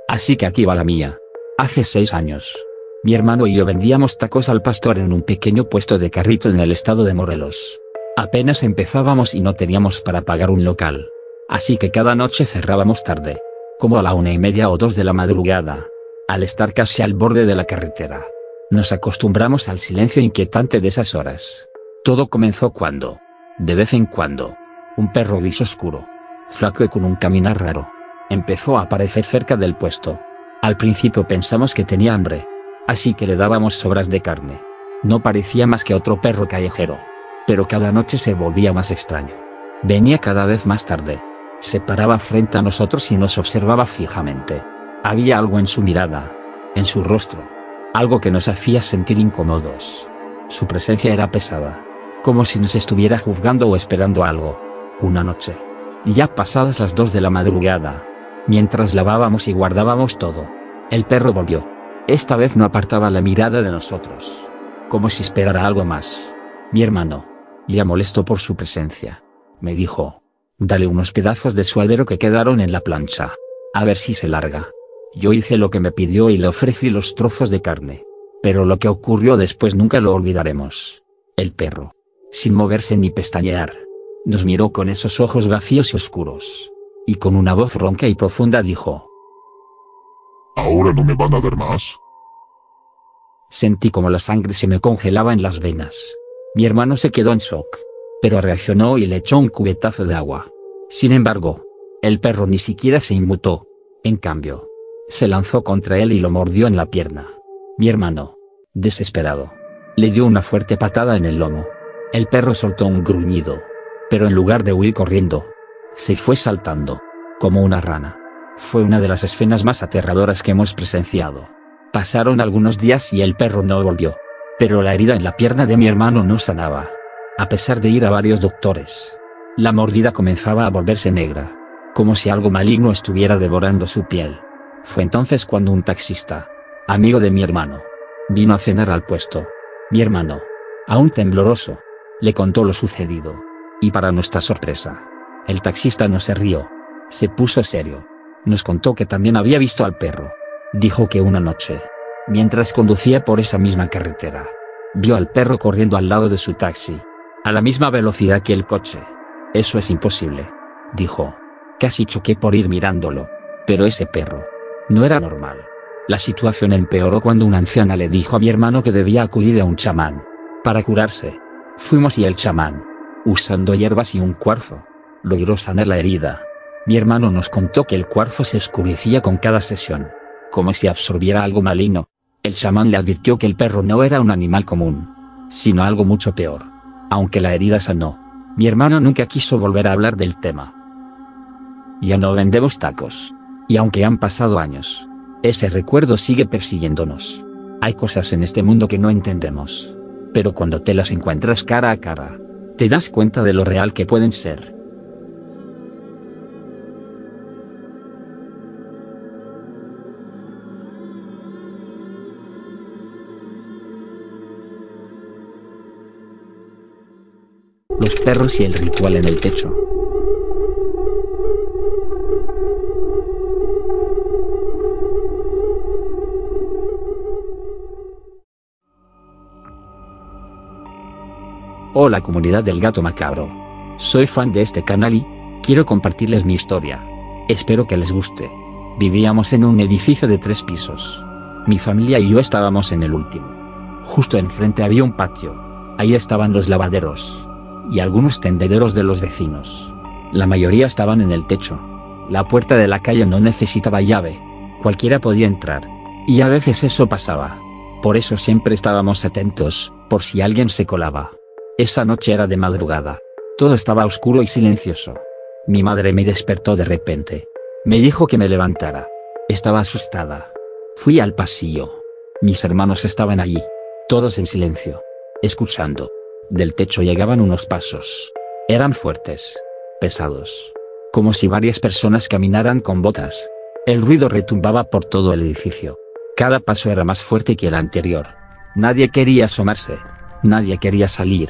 Así que aquí va la mía. Hace 6 años, mi hermano y yo vendíamos tacos al pastor en un pequeño puesto de carrito en el estado de Morelos. Apenas empezábamos y no teníamos para pagar un local. Así que cada noche cerrábamos tarde, como a la 1:30 o 2 de la madrugada. Al estar casi al borde de la carretera, nos acostumbramos al silencio inquietante de esas horas. Todo comenzó cuando, de vez en cuando, un perro gris oscuro, flaco y con un caminar raro, empezó a aparecer cerca del puesto. Al principio pensamos que tenía hambre, así que le dábamos sobras de carne. No parecía más que otro perro callejero, pero cada noche se volvía más extraño. Venía cada vez más tarde, se paraba frente a nosotros y nos observaba fijamente. Había algo en su mirada, en su rostro, algo que nos hacía sentir incómodos. Su presencia era pesada, como si nos estuviera juzgando o esperando algo. Una noche, ya pasadas las 2 de la madrugada, mientras lavábamos y guardábamos todo, el perro volvió. Esta vez no apartaba la mirada de nosotros, como si esperara algo más. Mi hermano, ya molesto por su presencia, me dijo: dale unos pedazos de suadero que quedaron en la plancha, a ver si se larga. Yo hice lo que me pidió y le ofrecí los trozos de carne. Pero lo que ocurrió después nunca lo olvidaremos. El perro, sin moverse ni pestañear, nos miró con esos ojos vacíos y oscuros, y con una voz ronca y profunda dijo: ¿Ahora no me van a dar más? Sentí como la sangre se me congelaba en las venas. Mi hermano se quedó en shock, pero reaccionó y le echó un cubetazo de agua. Sin embargo, el perro ni siquiera se inmutó. En cambio, se lanzó contra él y lo mordió en la pierna. Mi hermano, desesperado, le dio una fuerte patada en el lomo. El perro soltó un gruñido, pero en lugar de huir corriendo, se fue saltando, como una rana. Fue una de las escenas más aterradoras que hemos presenciado. Pasaron algunos días y el perro no volvió, pero la herida en la pierna de mi hermano no sanaba. A pesar de ir a varios doctores, la mordida comenzaba a volverse negra, como si algo maligno estuviera devorando su piel. Fue entonces cuando un taxista, amigo de mi hermano, vino a cenar al puesto. Mi hermano, aún tembloroso, le contó lo sucedido, y para nuestra sorpresa, el taxista no se rió, se puso serio. Nos contó que también había visto al perro. Dijo que una noche, mientras conducía por esa misma carretera, vio al perro corriendo al lado de su taxi, a la misma velocidad que el coche. Eso es imposible, dijo. Casi choqué por ir mirándolo, pero ese perro no era normal. La situación empeoró cuando una anciana le dijo a mi hermano que debía acudir a un chamán para curarse. Fuimos y el chamán, usando hierbas y un cuarzo, logró sanar la herida. Mi hermano nos contó que el cuarzo se oscurecía con cada sesión, como si absorbiera algo maligno. El chamán le advirtió que el perro no era un animal común, sino algo mucho peor. Aunque la herida sanó, mi hermano nunca quiso volver a hablar del tema. Ya no vendemos tacos. Y aunque han pasado años, ese recuerdo sigue persiguiéndonos. Hay cosas en este mundo que no entendemos, pero cuando te las encuentras cara a cara, te das cuenta de lo real que pueden ser. Los perros y el ritual en el techo. Hola comunidad del Gato Macabro. Soy fan de este canal y quiero compartirles mi historia. Espero que les guste. Vivíamos en un edificio de 3 pisos. Mi familia y yo estábamos en el último. Justo enfrente había un patio. Ahí estaban los lavaderos y algunos tendederos de los vecinos. La mayoría estaban en el techo. La puerta de la calle no necesitaba llave. Cualquiera podía entrar. Y a veces eso pasaba. Por eso siempre estábamos atentos, por si alguien se colaba. Esa noche era de madrugada. Todo estaba oscuro y silencioso. Mi madre me despertó de repente. Me dijo que me levantara. Estaba asustada. Fui al pasillo. Mis hermanos estaban allí, todos en silencio, escuchando. Del techo llegaban unos pasos. Eran fuertes, pesados, como si varias personas caminaran con botas. El ruido retumbaba por todo el edificio. Cada paso era más fuerte que el anterior. Nadie quería asomarse. Nadie quería salir.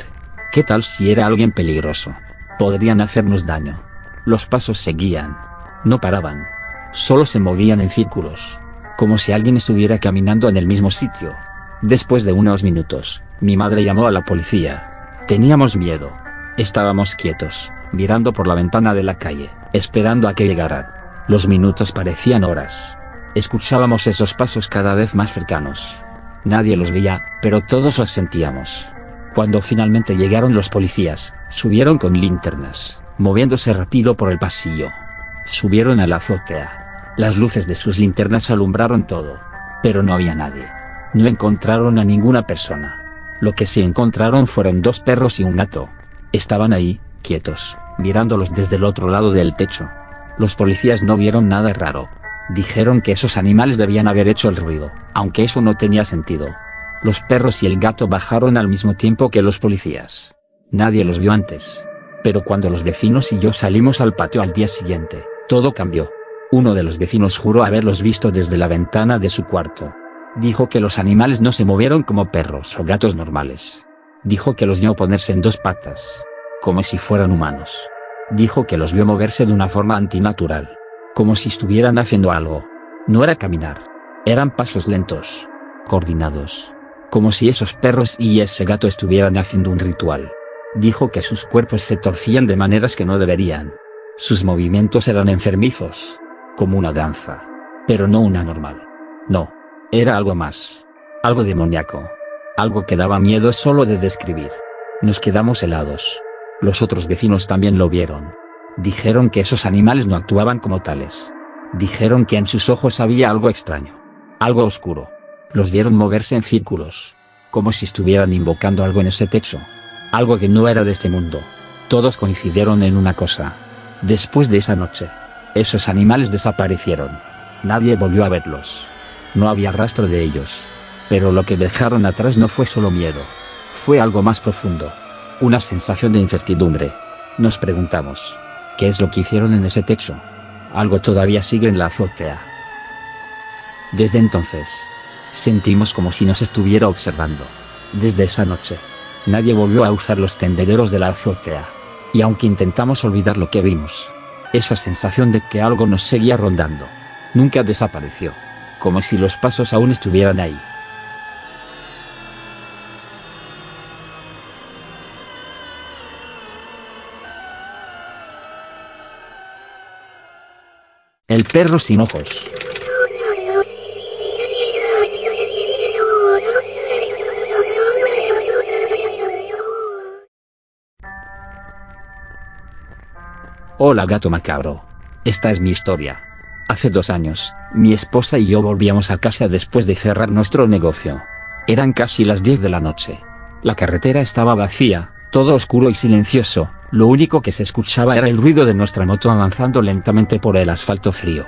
¿Qué tal si era alguien peligroso? Podrían hacernos daño. Los pasos seguían. No paraban. Solo se movían en círculos, como si alguien estuviera caminando en el mismo sitio. Después de unos minutos, mi madre llamó a la policía. Teníamos miedo. Estábamos quietos, mirando por la ventana de la calle, esperando a que llegaran. Los minutos parecían horas. Escuchábamos esos pasos cada vez más cercanos. Nadie los veía, pero todos los sentíamos. Cuando finalmente llegaron los policías, subieron con linternas, moviéndose rápido por el pasillo. Subieron a la azotea. Las luces de sus linternas alumbraron todo. Pero no había nadie. No encontraron a ninguna persona. Lo que sí encontraron fueron 2 perros y un gato. Estaban ahí, quietos, mirándolos desde el otro lado del techo. Los policías no vieron nada raro. Dijeron que esos animales debían haber hecho el ruido, aunque eso no tenía sentido. Los perros y el gato bajaron al mismo tiempo que los policías. Nadie los vio antes. Pero cuando los vecinos y yo salimos al patio al día siguiente, todo cambió. Uno de los vecinos juró haberlos visto desde la ventana de su cuarto. Dijo que los animales no se movieron como perros o gatos normales. Dijo que los vio ponerse en dos patas, como si fueran humanos. Dijo que los vio moverse de una forma antinatural, como si estuvieran haciendo algo. No era caminar. Eran pasos lentos, coordinados, como si esos perros y ese gato estuvieran haciendo un ritual. Dijo que sus cuerpos se torcían de maneras que no deberían. Sus movimientos eran enfermizos, como una danza. Pero no una normal. No. Era algo más. Algo demoníaco. Algo que daba miedo solo de describir. Nos quedamos helados. Los otros vecinos también lo vieron. Dijeron que esos animales no actuaban como tales. Dijeron que en sus ojos había algo extraño. Algo oscuro. Los vieron moverse en círculos, como si estuvieran invocando algo en ese techo. Algo que no era de este mundo. Todos coincidieron en una cosa. Después de esa noche, esos animales desaparecieron. Nadie volvió a verlos. No había rastro de ellos. Pero lo que dejaron atrás no fue solo miedo. Fue algo más profundo. Una sensación de incertidumbre. Nos preguntamos, ¿qué es lo que hicieron en ese techo? Algo todavía sigue en la azotea. Desde entonces, sentimos como si nos estuviera observando. Desde esa noche, nadie volvió a usar los tendederos de la azotea. Y aunque intentamos olvidar lo que vimos, esa sensación de que algo nos seguía rondando, nunca desapareció. Como si los pasos aún estuvieran ahí. El perro sin ojos. Hola gato macabro. Esta es mi historia. Hace 2 años, mi esposa y yo volvíamos a casa después de cerrar nuestro negocio. Eran casi las 10 de la noche. La carretera estaba vacía, todo oscuro y silencioso. Lo único que se escuchaba era el ruido de nuestra moto avanzando lentamente por el asfalto frío.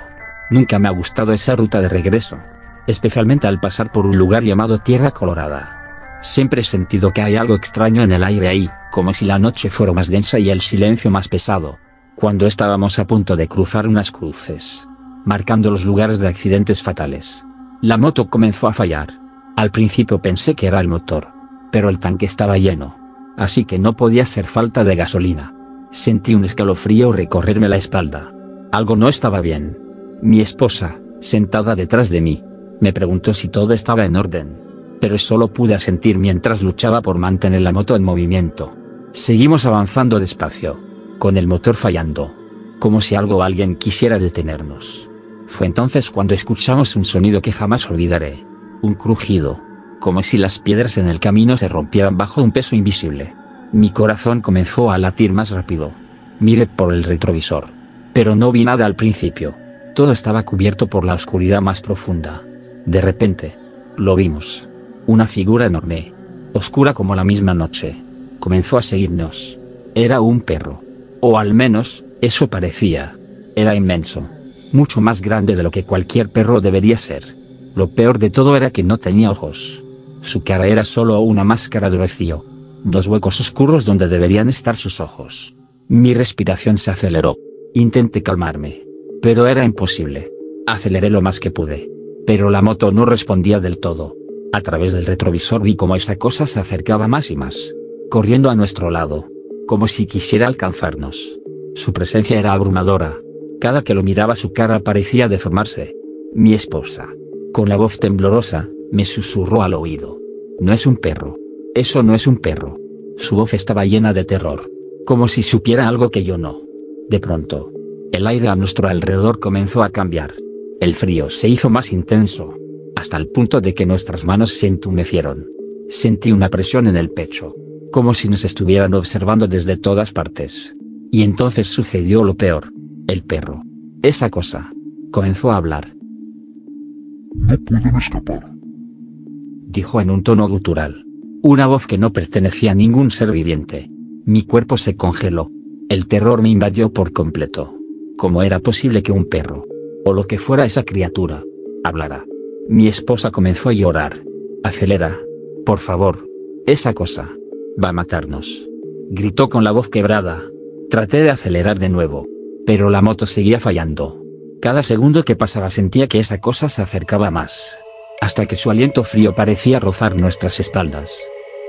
Nunca me ha gustado esa ruta de regreso, especialmente al pasar por un lugar llamado Tierra Colorada. Siempre he sentido que hay algo extraño en el aire ahí, como si la noche fuera más densa y el silencio más pesado. Cuando estábamos a punto de cruzar unas cruces, marcando los lugares de accidentes fatales, la moto comenzó a fallar. Al principio pensé que era el motor, pero el tanque estaba lleno, así que no podía ser falta de gasolina. Sentí un escalofrío recorrerme la espalda. Algo no estaba bien. Mi esposa, sentada detrás de mí, me preguntó si todo estaba en orden, pero solo pude asentir mientras luchaba por mantener la moto en movimiento. Seguimos avanzando despacio, con el motor fallando, como si algo o alguien quisiera detenernos. Fue entonces cuando escuchamos un sonido que jamás olvidaré. Un crujido, como si las piedras en el camino se rompieran bajo un peso invisible. Mi corazón comenzó a latir más rápido. Miré por el retrovisor, pero no vi nada al principio. Todo estaba cubierto por la oscuridad más profunda. De repente, lo vimos. Una figura enorme, oscura como la misma noche, comenzó a seguirnos. Era un perro. O al menos, eso parecía. Era inmenso. Mucho más grande de lo que cualquier perro debería ser. Lo peor de todo era que no tenía ojos. Su cara era solo una máscara de vacío. 2 huecos oscuros donde deberían estar sus ojos. Mi respiración se aceleró. Intenté calmarme, pero era imposible. Aceleré lo más que pude, pero la moto no respondía del todo. A través del retrovisor vi cómo esa cosa se acercaba más y más, corriendo a nuestro lado, como si quisiera alcanzarnos. Su presencia era abrumadora. Cada que lo miraba su cara parecía deformarse. Mi esposa, con la voz temblorosa, me susurró al oído: no es un perro. Eso no es un perro. Su voz estaba llena de terror, como si supiera algo que yo no. De pronto, el aire a nuestro alrededor comenzó a cambiar. El frío se hizo más intenso, hasta el punto de que nuestras manos se entumecieron. Sentí una presión en el pecho, como si nos estuvieran observando desde todas partes. Y entonces sucedió lo peor. El perro, esa cosa, comenzó a hablar. No pueden escapar, dijo en un tono gutural. Una voz que no pertenecía a ningún ser viviente. Mi cuerpo se congeló. El terror me invadió por completo. ¿Cómo era posible que un perro, o lo que fuera esa criatura, hablara. Mi esposa comenzó a llorar. Acelera. Por favor. Esa cosa. Va a matarnos. Gritó con la voz quebrada. Traté de acelerar de nuevo. Pero la moto seguía fallando. Cada segundo que pasaba sentía que esa cosa se acercaba más. Hasta que su aliento frío parecía rozar nuestras espaldas.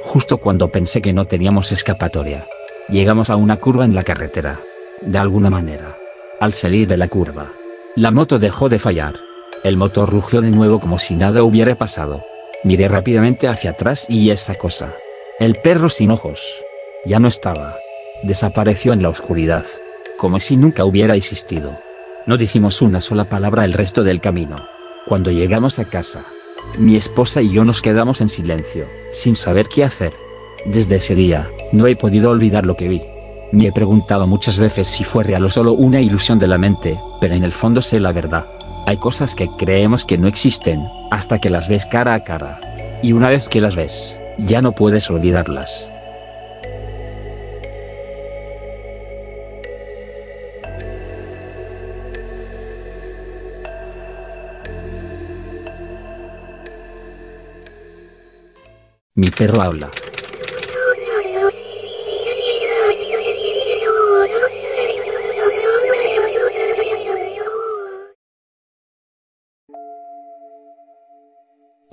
Justo cuando pensé que no teníamos escapatoria. Llegamos a una curva en la carretera. De alguna manera. Al salir de la curva, la moto dejó de fallar. El motor rugió de nuevo como si nada hubiera pasado. Miré rápidamente hacia atrás y esa cosa. El perro sin ojos. Ya no estaba. Desapareció en la oscuridad. Como si nunca hubiera existido. No dijimos una sola palabra el resto del camino. Cuando llegamos a casa, mi esposa y yo nos quedamos en silencio, sin saber qué hacer. Desde ese día, no he podido olvidar lo que vi. Me he preguntado muchas veces si fue real o solo una ilusión de la mente, pero en el fondo sé la verdad. Hay cosas que creemos que no existen, hasta que las ves cara a cara. Y una vez que las ves, ya no puedes olvidarlas. Mi perro habla.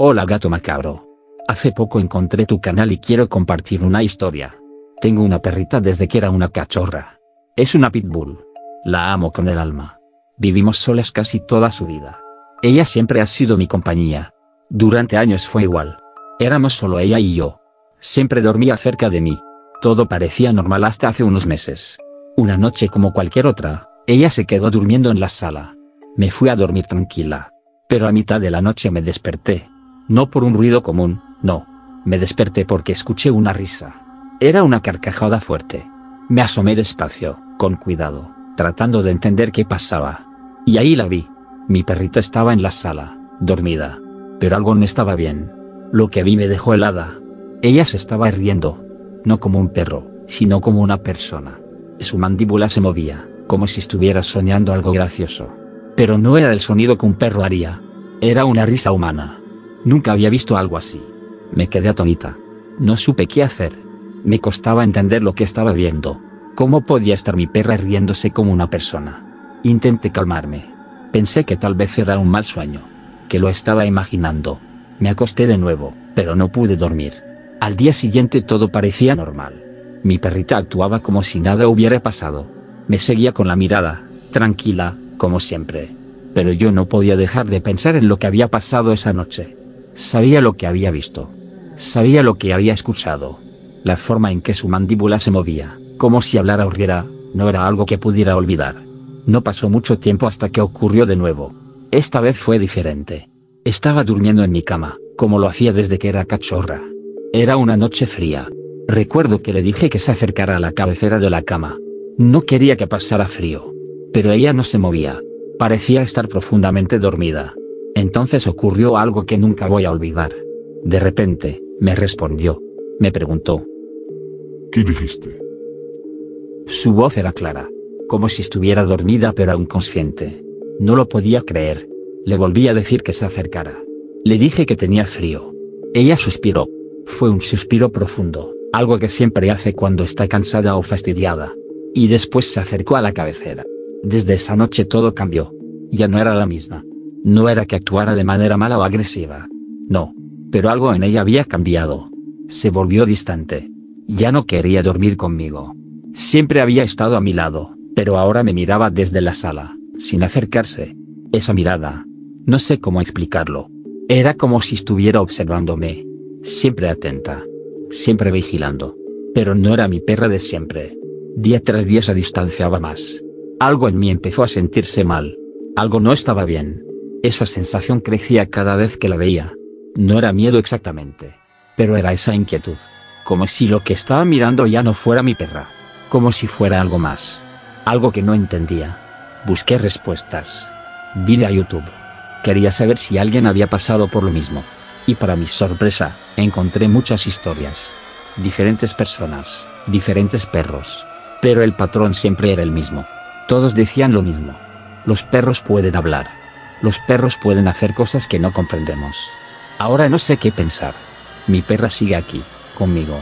Hola gato macabro. Hace poco encontré tu canal y quiero compartir una historia. Tengo una perrita desde que era una cachorra. Es una pitbull. La amo con el alma. Vivimos solas casi toda su vida. Ella siempre ha sido mi compañía. Durante años fue igual. Éramos solo ella y yo. Siempre dormía cerca de mí. Todo parecía normal hasta hace unos meses. Una noche como cualquier otra, ella se quedó durmiendo en la sala. Me fui a dormir tranquila. Pero a mitad de la noche me desperté. No por un ruido común, no. Me desperté porque escuché una risa. Era una carcajada fuerte. Me asomé despacio, con cuidado, tratando de entender qué pasaba. Y ahí la vi. Mi perrita estaba en la sala, dormida. Pero algo no estaba bien. Lo que vi me dejó helada. Ella se estaba riendo. No como un perro, sino como una persona. Su mandíbula se movía, como si estuviera soñando algo gracioso. Pero no era el sonido que un perro haría. Era una risa humana. Nunca había visto algo así. Me quedé atónita. No supe qué hacer. Me costaba entender lo que estaba viendo. ¿Cómo podía estar mi perra riéndose como una persona? Intenté calmarme. Pensé que tal vez era un mal sueño. Que lo estaba imaginando. Me acosté de nuevo, pero no pude dormir. Al día siguiente todo parecía normal. Mi perrita actuaba como si nada hubiera pasado. Me seguía con la mirada, tranquila, como siempre. Pero yo no podía dejar de pensar en lo que había pasado esa noche. Sabía lo que había visto. Sabía lo que había escuchado. La forma en que su mandíbula se movía, como si hablara o riera, no era algo que pudiera olvidar. No pasó mucho tiempo hasta que ocurrió de nuevo. Esta vez fue diferente. Estaba durmiendo en mi cama, como lo hacía desde que era cachorra. Era una noche fría. Recuerdo que le dije que se acercara a la cabecera de la cama. No quería que pasara frío. Pero ella no se movía. Parecía estar profundamente dormida. Entonces ocurrió algo que nunca voy a olvidar. De repente, me respondió. Me preguntó. ¿Qué dijiste? Su voz era clara. Como si estuviera dormida pero aún consciente. No lo podía creer. Le volví a decir que se acercara. Le dije que tenía frío. Ella suspiró. Fue un suspiro profundo, algo que siempre hace cuando está cansada o fastidiada. Y después se acercó a la cabecera. Desde esa noche todo cambió. Ya no era la misma. No era que actuara de manera mala o agresiva. No. Pero algo en ella había cambiado. Se volvió distante. Ya no quería dormir conmigo. Siempre había estado a mi lado, pero ahora me miraba desde la sala, sin acercarse. Esa mirada. No sé cómo explicarlo. Era como si estuviera observándome. Siempre atenta. Siempre vigilando. Pero no era mi perra de siempre. Día tras día se distanciaba más. Algo en mí empezó a sentirse mal. Algo no estaba bien. Esa sensación crecía cada vez que la veía. No era miedo exactamente. Pero era esa inquietud. Como si lo que estaba mirando ya no fuera mi perra. Como si fuera algo más. Algo que no entendía. Busqué respuestas. Vine a YouTube. Quería saber si alguien había pasado por lo mismo. Y para mi sorpresa, encontré muchas historias. Diferentes personas, diferentes perros. Pero el patrón siempre era el mismo. Todos decían lo mismo. Los perros pueden hablar. Los perros pueden hacer cosas que no comprendemos. Ahora no sé qué pensar. Mi perra sigue aquí, conmigo.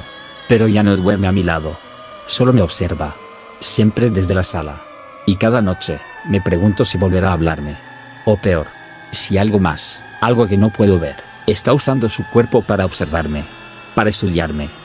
Pero ya no duerme a mi lado. Solo me observa. Siempre desde la sala. Y cada noche, me pregunto si volverá a hablarme. O peor, si algo más, algo que no puedo ver, está usando su cuerpo para observarme. Para estudiarme.